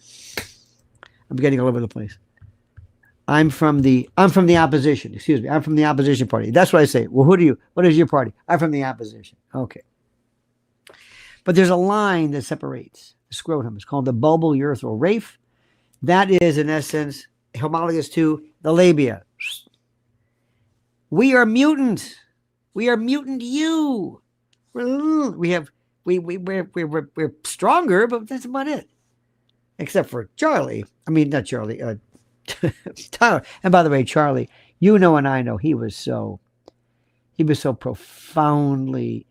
I'm getting all over the place. I'm from the opposition. Excuse me. I'm from the opposition party. That's what I say. Well, what is your party? I'm from the opposition. Okay. But there's a line that separates the scrotum. It's called the bulbourethral raphe. That is, in essence, homologous to the labia. We are mutants. We are mutant you. We're stronger, but that's about it. Except for Charlie. I mean, not Charlie. Tyler. And by the way, Charlie, and I know he was so profoundly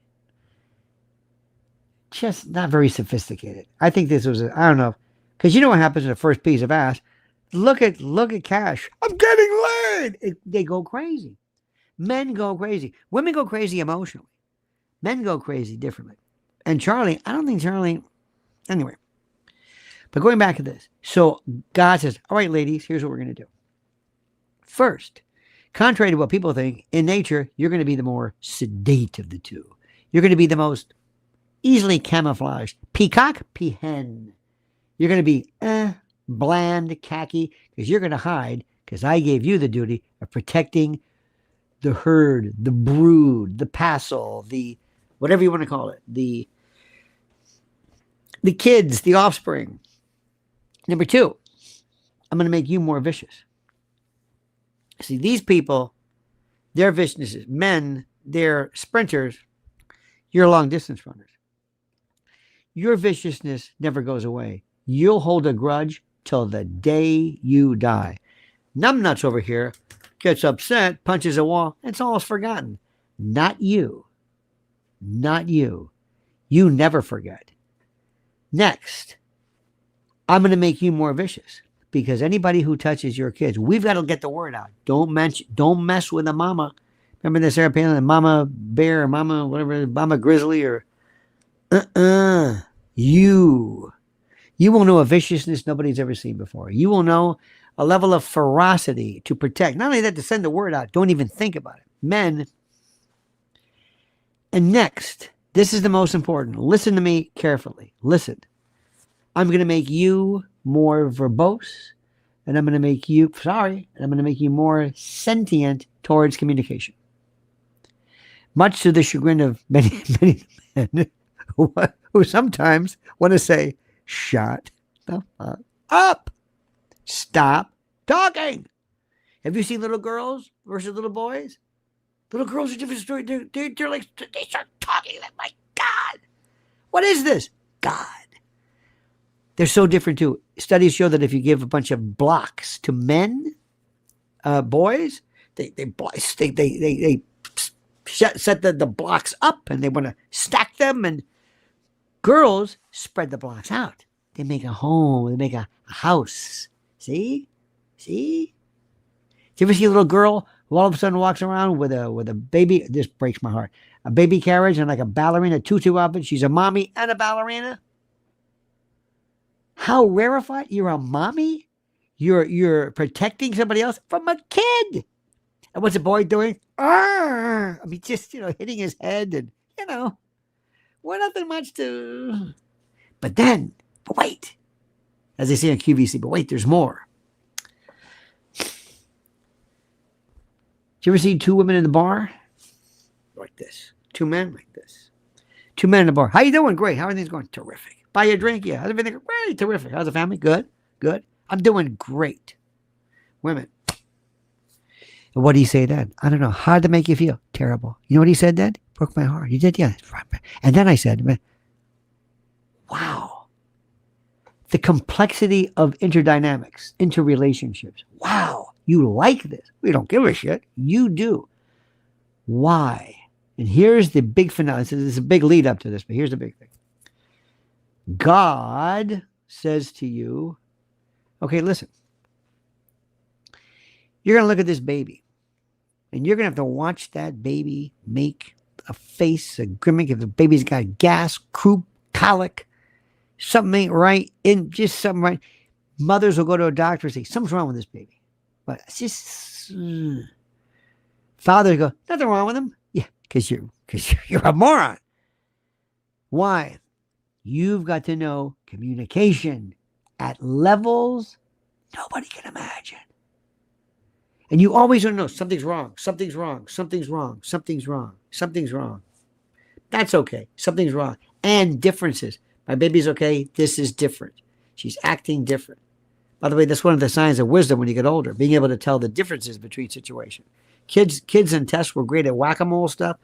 just not very sophisticated. I think this was I don't know, because you know what happens in the first piece of ass. Look at Cash. I'm getting laid. They go crazy. Men go crazy. Women go crazy emotionally. Men go crazy differently. And Charlie, I don't think Charlie. Anyway. But going back to this. So God says, all right, ladies, here's what we're going to do. First, contrary to what people think, in nature, you're going to be the more sedate of the two. You're going to be the most easily camouflaged. Peacock, peahen. You're going to be bland, khaki, because you're going to hide, because I gave you the duty of protecting the herd, the brood, the passel, the whatever you want to call it, the the kids, the offspring. Number two, I'm going to make you more vicious. See, these people, their viciousness is men, they're sprinters, you're long distance runners. Your viciousness never goes away. You'll hold a grudge till the day you die. Numbnuts over here gets upset, punches a wall, it's almost forgotten. Not you. Not you. You never forget. Next, I'm going to make you more vicious, because anybody who touches your kids, we've got to get the word out. Don't mess with a mama. Remember this airplane, the mama bear, or mama whatever, mama grizzly, or you will know a viciousness nobody's ever seen before. You will know a level of ferocity to protect. Not only that, to send the word out. Don't even think about it. Men. And next, this is the most important. Listen to me carefully. Listen. I'm going to make you more verbose, and I'm going to make you, more sentient towards communication. Much to the chagrin of many, many men who sometimes want to say, shut the fuck up. Stop talking. Have you seen little girls versus little boys? Little girls are a different story. They're like, they start talking. Like, my God. What is this? God. They're so different too. Studies show that if you give a bunch of blocks to men, boys, they set the blocks up, and they want to stack them. And girls spread the blocks out. They make a home. They make a house. See? Do you ever see a little girl who all of a sudden walks around with a baby? This breaks my heart. A baby carriage and like a ballerina tutu outfit. She's a mommy and a ballerina. How rarefied? You're a mommy? You're protecting somebody else from a kid. And what's the boy doing? I mean, just, hitting his head, and, we're nothing much to. But wait. As they say on QVC, but wait, there's more. Did you ever see two women in the bar? Like this. Two men like this. Two men in the bar. How you doing? Great. How are things going? Terrific. Buy you a drink? Yeah. How's everything? Great. Terrific. How's the family? Good. I'm doing great. Women. And what do you say then? I don't know. How'd that make you feel? Terrible. You know what he said then? Broke my heart. He did? Yeah. And then I said, wow. The complexity of interdynamics, interrelationships. Wow. You like this. We don't give a shit. You do. Why? And here's the big finale. So there's a big lead up to this, but here's the big thing. God says to you, okay, listen. You're going to look at this baby, and you're going to have to watch that baby make a face, a grimmick. If the baby's got gas, croup, colic, something ain't right, just something right. Mothers will go to a doctor and say, something's wrong with this baby. But it's just, fathers go, nothing wrong with him. Yeah, because you're a moron. Why? You've got to know communication at levels nobody can imagine. And you always want to know something's wrong. That's okay. Something's wrong. And differences. My baby's okay. This is different. She's acting different. By the way, that's one of the signs of wisdom when you get older, being able to tell the differences between situations. Kids in tests were great at whack-a-mole stuff,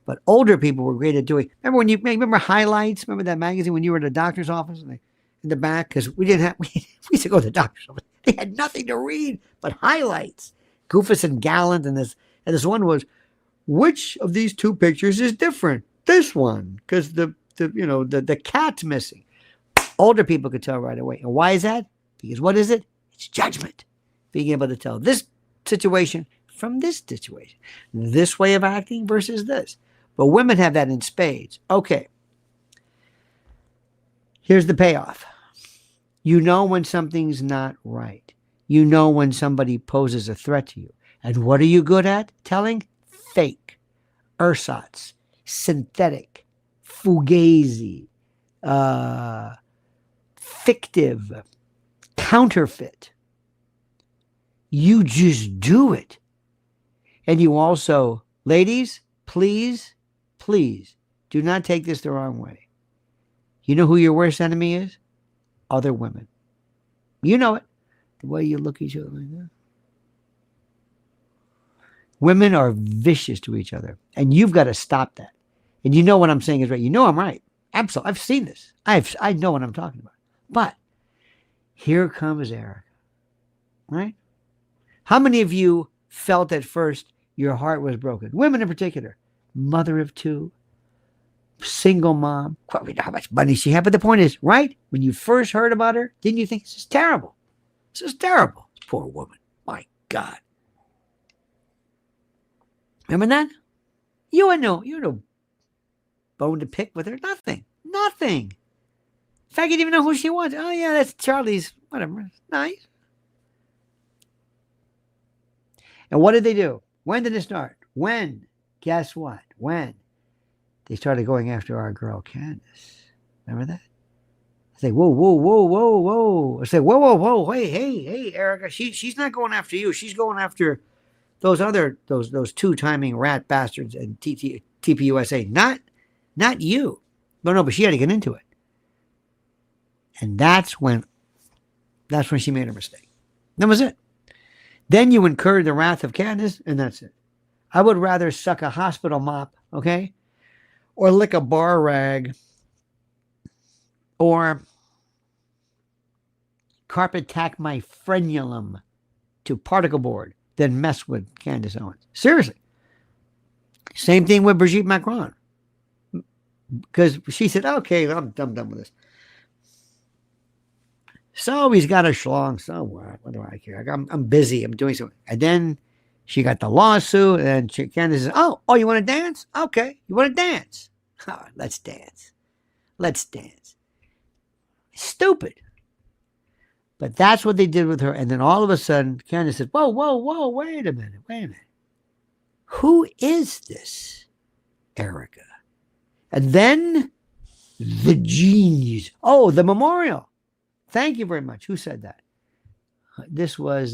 but older people were great at doing. Remember Highlights? Remember that magazine when you were at the doctor's office and in the back? Because we used to go to the doctor's office. They had nothing to read but highlights. Goofus and Gallant, and this one was, which of these two pictures is different? This one, because the cat's missing. Older people could tell right away. And why is that? Because what is it? It's judgment. Being able to tell this situation from this situation. This way of acting versus this. But women have that in spades. Okay. Here's the payoff. You know when something's not right. You know when somebody poses a threat to you. And what are you good at telling? Fake, ersatz, synthetic, fugazi, fictive, counterfeit. You just do it. And you also, ladies, please do not take this the wrong way. You know who your worst enemy is? Other women. You know it. The way you look at each other like that. Women are vicious to each other, and you've got to stop that. And you know what I'm saying is right. You know I'm right. Absolutely. I've seen this. I know what I'm talking about. But here comes Eric. Right? How many of you felt at first your heart was broken? Women in particular. Mother of two. Single mom. We know how much money she had. But the point is, right? When you first heard about her, didn't you think this is terrible? This is terrible. Poor woman. My God. Remember that? You had no bone to pick with her. Nothing. In fact, you didn't even know who she was. Oh, yeah, that's Charlie's, whatever. Nice. And what did they do? When did it start? When? Guess what? When? They started going after our girl, Candace. Remember that? I say, whoa. I say, whoa. Hey, Erica. She's not going after you. She's going after those other, those two-timing rat bastards and TPUSA. Not you. No, but she had to get into it. And that's when she made her mistake. That was it. Then you incurred the wrath of Candace, and that's it. I would rather suck a hospital mop, okay? Or lick a bar rag, or carpet tack my frenulum to particle board than mess with Candace Owens. Seriously. Same thing with Brigitte Macron. Because she said, okay, I'm done with this. So he's got a schlong. So what do I care? I'm busy. I'm doing something. And then she got the lawsuit, and Candace says, oh, you want to dance? Okay, you want to dance? Oh, let's dance. Stupid. But that's what they did with her. And then all of a sudden, Candace said, whoa, wait a minute. Who is this Erica? And then the genius. Oh, the memorial. Thank you very much. Who said that? This was,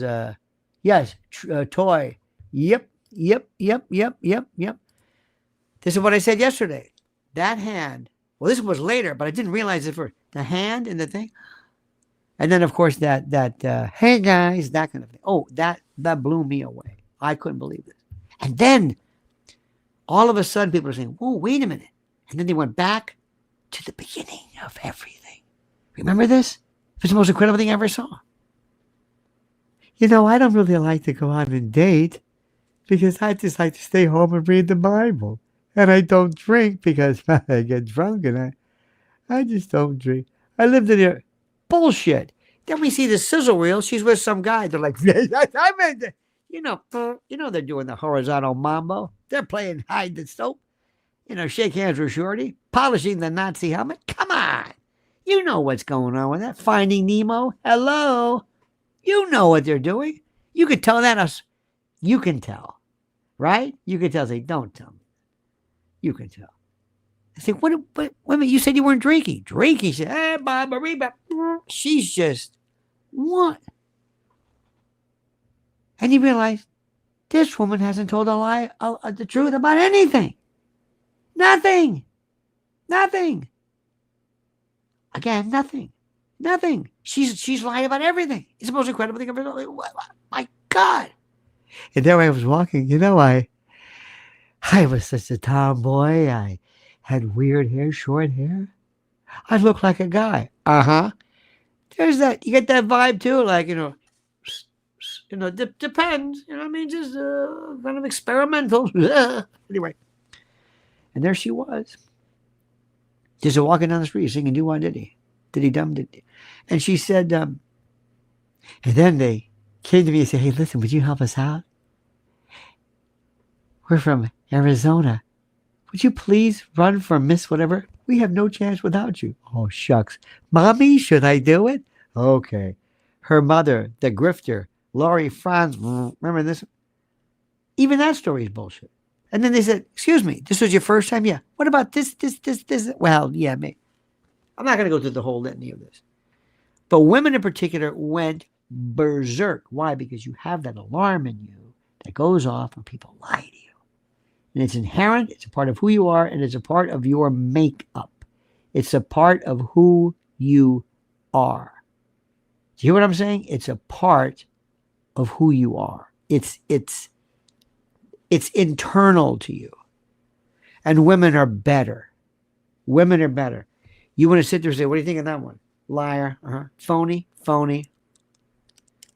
Toy. Yep. This is what I said yesterday. That hand. Well, this was later, but I didn't realize it first. The hand and the thing. And then, of course, that hey, guys, that kind of thing. Oh, that blew me away. I couldn't believe this. And then, all of a sudden, people are saying, whoa, wait a minute. And then they went back to the beginning of everything. Remember this? It was the most incredible thing I ever saw. I don't really like to go out and date because I just like to stay home and read the Bible. And I don't drink because I get drunk, and I just don't drink. I lived in there. Bullshit. Then we see the sizzle reel. She's with some guy. They're like, they're doing the horizontal mambo. They're playing hide the soap. Shake hands with Shorty. Polishing the Nazi helmet. Come on. You know what's going on with that. Finding Nemo. Hello. You know what they're doing. You could tell that us. You can tell. Right? You can tell. Say, don't tell me. You can tell. I say, wait a minute, you said you weren't drinking. Drinking. She said, hey, Barbara. She's just, what? And you realize, this woman hasn't told a lie, the truth about anything. Nothing. Again, nothing. She's lied about everything. It's the most incredible thing I've ever done. My God. And there I was walking, I was such a tomboy. I had weird hair, short hair. I looked like a guy. There's that. You get that vibe too, like, depends. Just kind of experimental. Anyway. And there she was. Just walking down the street singing, do one, did he? Did he dumb, did he? And she said, and then they came to me and said, hey, listen, would you help us out? We're from Arizona. Would you please run for Miss whatever? We have no chance without you. Oh, shucks. Mommy, should I do it? Okay. Her mother, the grifter, Laurie Franz, remember this? Even that story is bullshit. And then they said, excuse me, this was your first time? Yeah. What about this? Well, yeah, maybe. I'm not going to go through the whole litany of this. But women in particular went berserk. Why? Because you have that alarm in you that goes off when people lie to you. And it's inherent, it's a part of who you are, and it's a part of your makeup. It's a part of who you are. Do you hear what I'm saying? It's a part of who you are. It's internal to you. And women are better. Women are better. You want to sit there and say, what do you think of that one? Liar. Phony.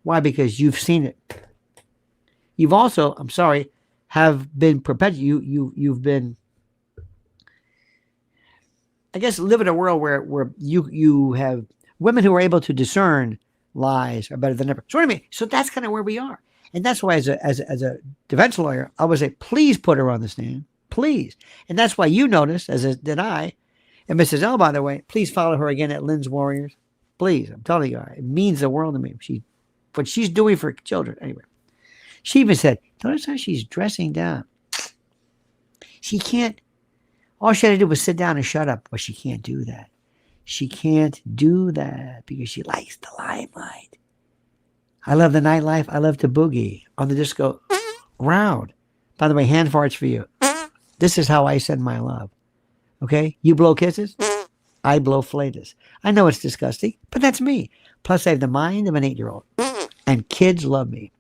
Why? Because you've seen it. You've also, I'm sorry, have been perpetuated. You've been, I guess, live in a world where you have women who are able to discern lies are better than ever. So what I mean, so that's kind of where we are. And that's why as a defense lawyer, I would say, please put her on the stand. Please. And that's why you notice, did I, and Mrs. L, by the way, please follow her again at Lynn's Warriors. Please. I'm telling you, it means the world to me. What she's doing for children. Anyway, she even said, notice how she's dressing down. She can't, all she had to do was sit down and shut up, but she can't do that. She can't do that because she likes the limelight. I love the nightlife. I love to boogie on the disco round. By the way, hand farts for you. This is how I send my love. Okay? You blow kisses, I blow flatus. I know it's disgusting, but that's me. Plus, I have the mind of an 8-year-old. And kids love me.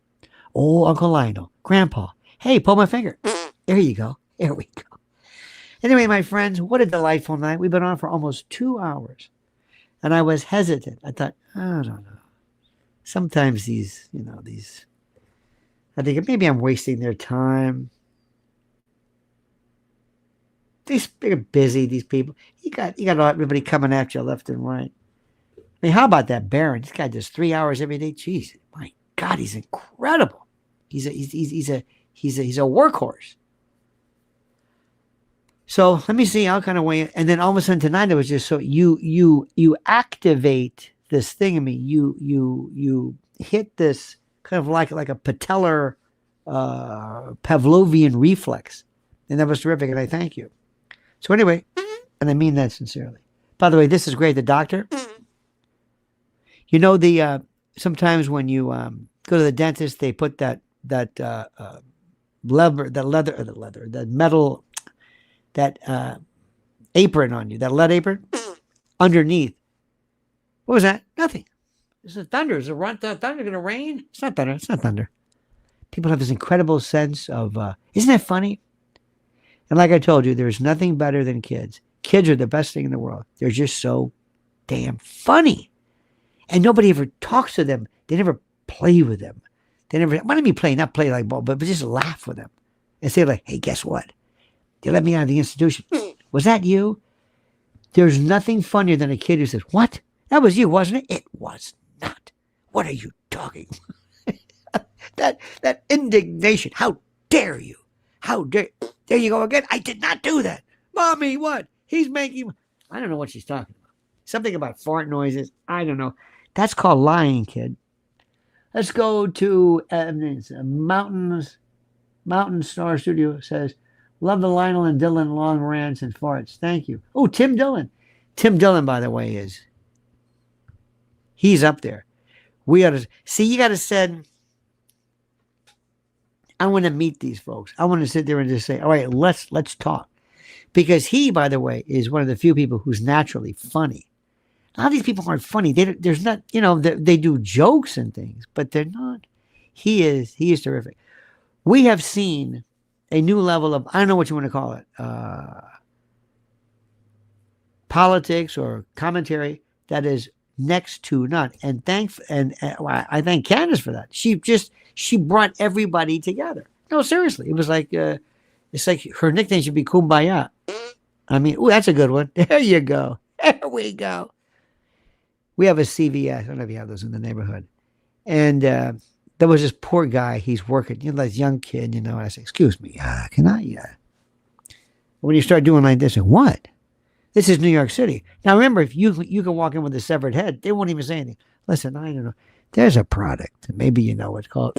Oh, Uncle Lionel, Grandpa. Hey, pull my finger. There you go. There we go. Anyway, my friends, what a delightful night. We've been on for almost 2 hours. And I was hesitant. I thought, I don't know. Sometimes I think maybe I'm wasting their time. They're busy, these people. You got everybody coming at you left and right. I mean, how about that Baron? This guy does 3 hours every day. Jeez, my God, he's incredible. He's a workhorse. So let me see. I'll kind of weigh it. And then all of a sudden tonight it was just so you activate this thing in me. You hit this kind of like a patellar Pavlovian reflex, and that was terrific. And I thank you. So anyway, and I mean that sincerely. By the way, this is great. The doctor, you know, sometimes when you go to the dentist, they put that metal, apron on you, that lead apron underneath. What was that? Nothing. This is thunder. Is thunder going to rain? It's not thunder. It's not thunder. People have this incredible sense of, isn't that funny? And like I told you, there's nothing better than kids. Kids are the best thing in the world. They're just so damn funny. And nobody ever talks to them. They never play with them. They never, what do you mean play? Not play like ball, but just laugh with them. And say like, hey, guess what? They let me out of the institution. Was that you? There's nothing funnier than a kid who says, what? That was you, wasn't it? It was not. What are you talking? that indignation. How dare you? How dare you? There you go again. I did not do that. Mommy, what? He's making... I don't know what she's talking about. Something about fart noises. I don't know. That's called lying, kid. Let's go to Mountain Star Studio says, love the Lionel and Dylan long rants and farts. Thank you. Oh, Tim Dillon. Tim Dillon, by the way, he's up there. We ought to... See, you got to send... I want to meet these folks. I want to sit there and just say, all right, let's talk. Because he, by the way, is one of the few people who's naturally funny. A lot of these people aren't funny. There's not, they do jokes and things, but they're not. He is terrific. We have seen a new level of, I don't know what you want to call it, politics or commentary that is next to none. And I thank Candace for that. She brought everybody together. No, seriously. It was like, it's like her nickname should be Kumbaya. I mean, that's a good one. There you go. There we go. We have a CVS. I don't know if you have those in the neighborhood. And there was this poor guy. He's working, this young kid, and I say, excuse me, can I? When you start doing like this, what? This is New York City. Now, remember, if you can walk in with a severed head, they won't even say anything. Listen, I don't know. There's a product. Maybe you know it's called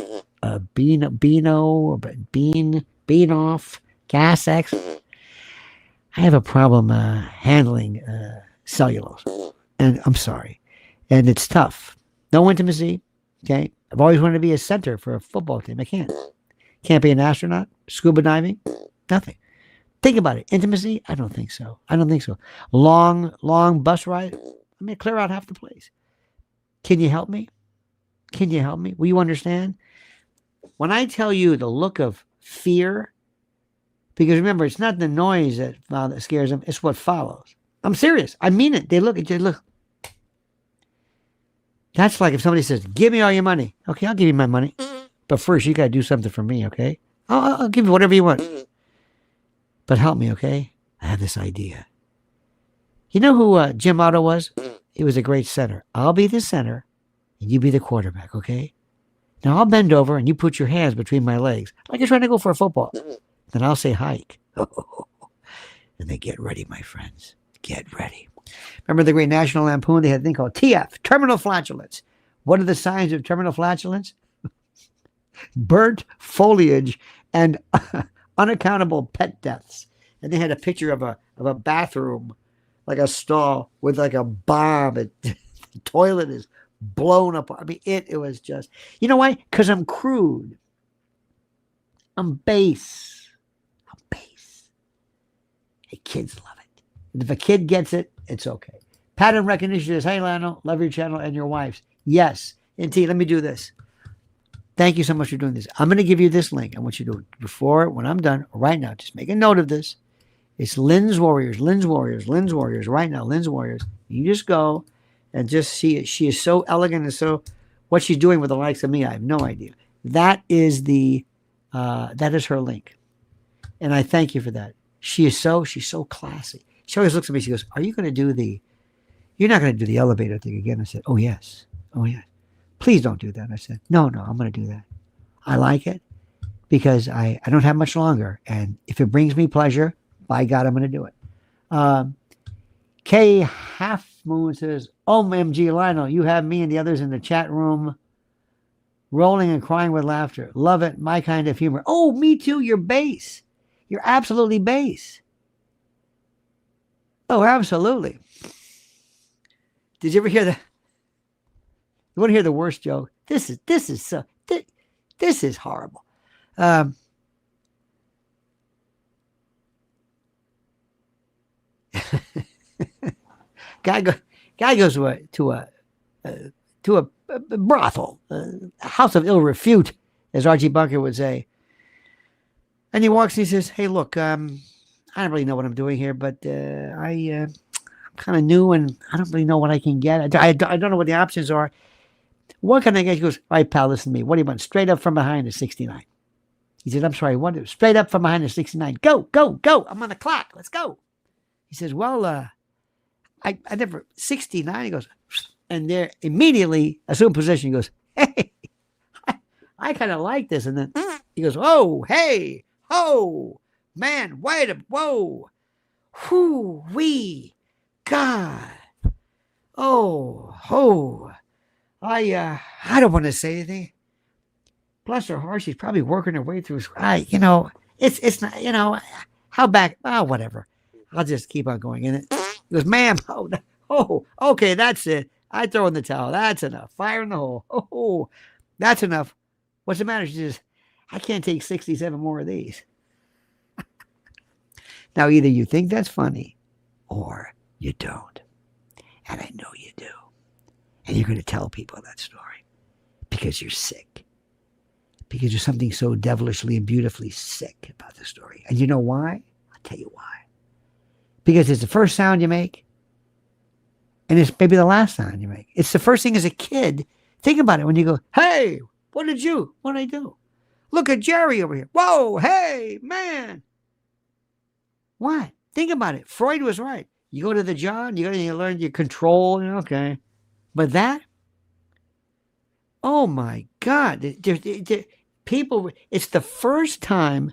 Bean Off Gas X. I have a problem handling cellulose, and I'm sorry, and it's tough. No intimacy. Okay, I've always wanted to be a center for a football team. I can't be an astronaut, scuba diving, nothing. Think about it. Intimacy? I don't think so. I don't think so. Long bus ride? I mean, clear out half the place. Can you help me? Can you help me? Will you understand? When I tell you the look of fear, because remember, it's not the noise that scares them, it's what follows. I'm serious. I mean it. They look at you, look. That's like if somebody says, give me all your money. Okay, I'll give you my money. But first, you got to do something for me, okay? I'll give you whatever you want. But help me, okay? I have this idea. You know who Jim Otto was? He was a great center. I'll be the center, and you be the quarterback, okay? Now I'll bend over, and you put your hands between my legs, like you're trying to go for a football. Then I'll say hike. And then get ready, my friends. Get ready. Remember the great National Lampoon? They had a thing called TF, terminal flatulence. What are the signs of terminal flatulence? Burnt foliage and unaccountable pet deaths. And they had a picture of a bathroom, like a stall with like a bomb. The toilet is blown up. I mean, it was just, you know why? Because I'm crude. I'm base. I'm base. Hey, kids love it. And if a kid gets it, it's okay. Pattern recognition is, hey, Lionel, love your channel and your wife's. Yes. And T, let me do this. Thank you so much for doing this. I'm going to give you this link. I want you to, when I'm done, right now, just make a note of this. It's Lynn's Warriors right now, Lynn's Warriors. You just go and just see it. She is so elegant and so, what she's doing with the likes of me, I have no idea. That is her link. And I thank you for that. She's so classy. She always looks at me, she goes, are you going to do you're not going to do the elevator thing again? I said, oh yes. Please don't do that. I said, no, I'm going to do that. I like it because I don't have much longer. And if it brings me pleasure, by God, I'm going to do it. K Half Moon says, OMG, Lionel, you have me and the others in the chat room rolling and crying with laughter. Love it. My kind of humor. Oh, me too. You're base. You're absolutely base. Oh, absolutely. Did you ever hear that? You want to hear the worst joke? This is horrible. Guy goes to a brothel, a house of ill repute, as Archie Bunker would say. And he walks and he says, hey, look, I don't really know what I'm doing here, but I'm kind of new and I don't really know what I can get. I don't know what the options are. What can I get? He goes, all right, pal, listen to me. What do you want? Straight up from behind is 69. He said, I'm sorry, what? Straight up from behind is 69. Go. I'm on the clock. Let's go. He says, well, I never, 69. He goes, and there immediately assumed position. He goes, hey, I kind of like this. And then he goes, oh, hey, oh, man, wait a, whoa, whoo, wee, God, oh, I don't want to say anything. Bless her heart, she's probably working her way through. It's not, how back, whatever. I'll just keep on going. And he goes, ma'am, okay, that's it. I throw in the towel. That's enough. Fire in the hole. Oh, that's enough. What's the matter? She says, I can't take 67 more of these. Now, either you think that's funny or you don't. And I know you do. And you're going to tell people that story because you're sick. Because there's something so devilishly and beautifully sick about the story. And you know why? I'll tell you why. Because it's the first sound you make. And it's maybe the last sound you make. It's the first thing as a kid. Think about it when you go, hey, what did I do? Look at Jerry over here. Whoa, hey, man. What? Think about it. Freud was right. You go to the John, you learn your control, okay. But that, oh my God. People, it's the first time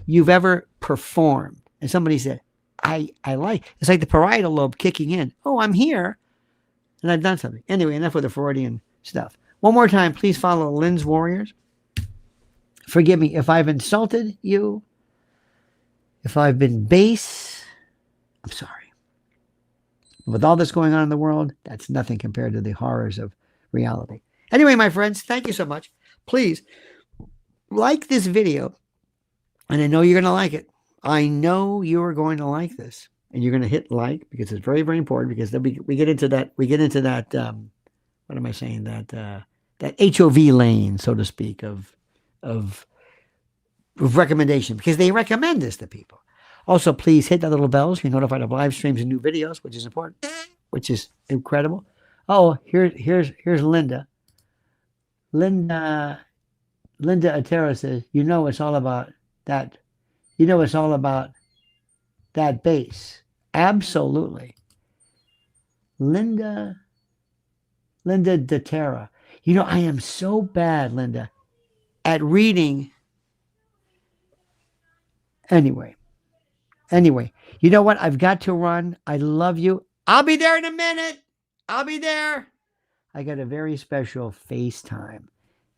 you've ever performed. And somebody said, I like, it's like the parietal lobe kicking in. Oh, I'm here. And I've done something. Anyway, enough with the Freudian stuff. One more time, please follow Lynn's Warriors. Forgive me if I've insulted you. If I've been base, I'm sorry. With all this going on in the world, that's nothing compared to the horrors of reality. Anyway, my friends, thank you so much. Please like this video. And I know you're going to like it. I know you are going to like this, and you're going to hit like because it's very, very important. Because then we get into that. We get into that. What am I saying? That HOV lane, so to speak, of recommendation because they recommend this to people. Also, please hit that little bell so you're notified of live streams and new videos, which is important, which is incredible. Oh, here's Linda. Linda Atera says, it's all about that. It's all about that bass. Absolutely. Linda Atera. I am so bad, Linda, at reading. Anyway, you know what? I've got to run. I love you. I'll be there in a minute. I'll be there. I got a very special FaceTime.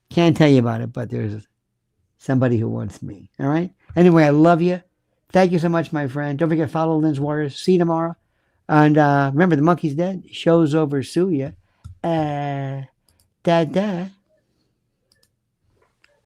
Can't tell you about it, but there's somebody who wants me. All right. Anyway, I love you. Thank you so much, my friend. Don't forget, follow Lynn's Warriors. See you tomorrow. And remember, the monkey's dead. Show's over. Sue ya. Da da.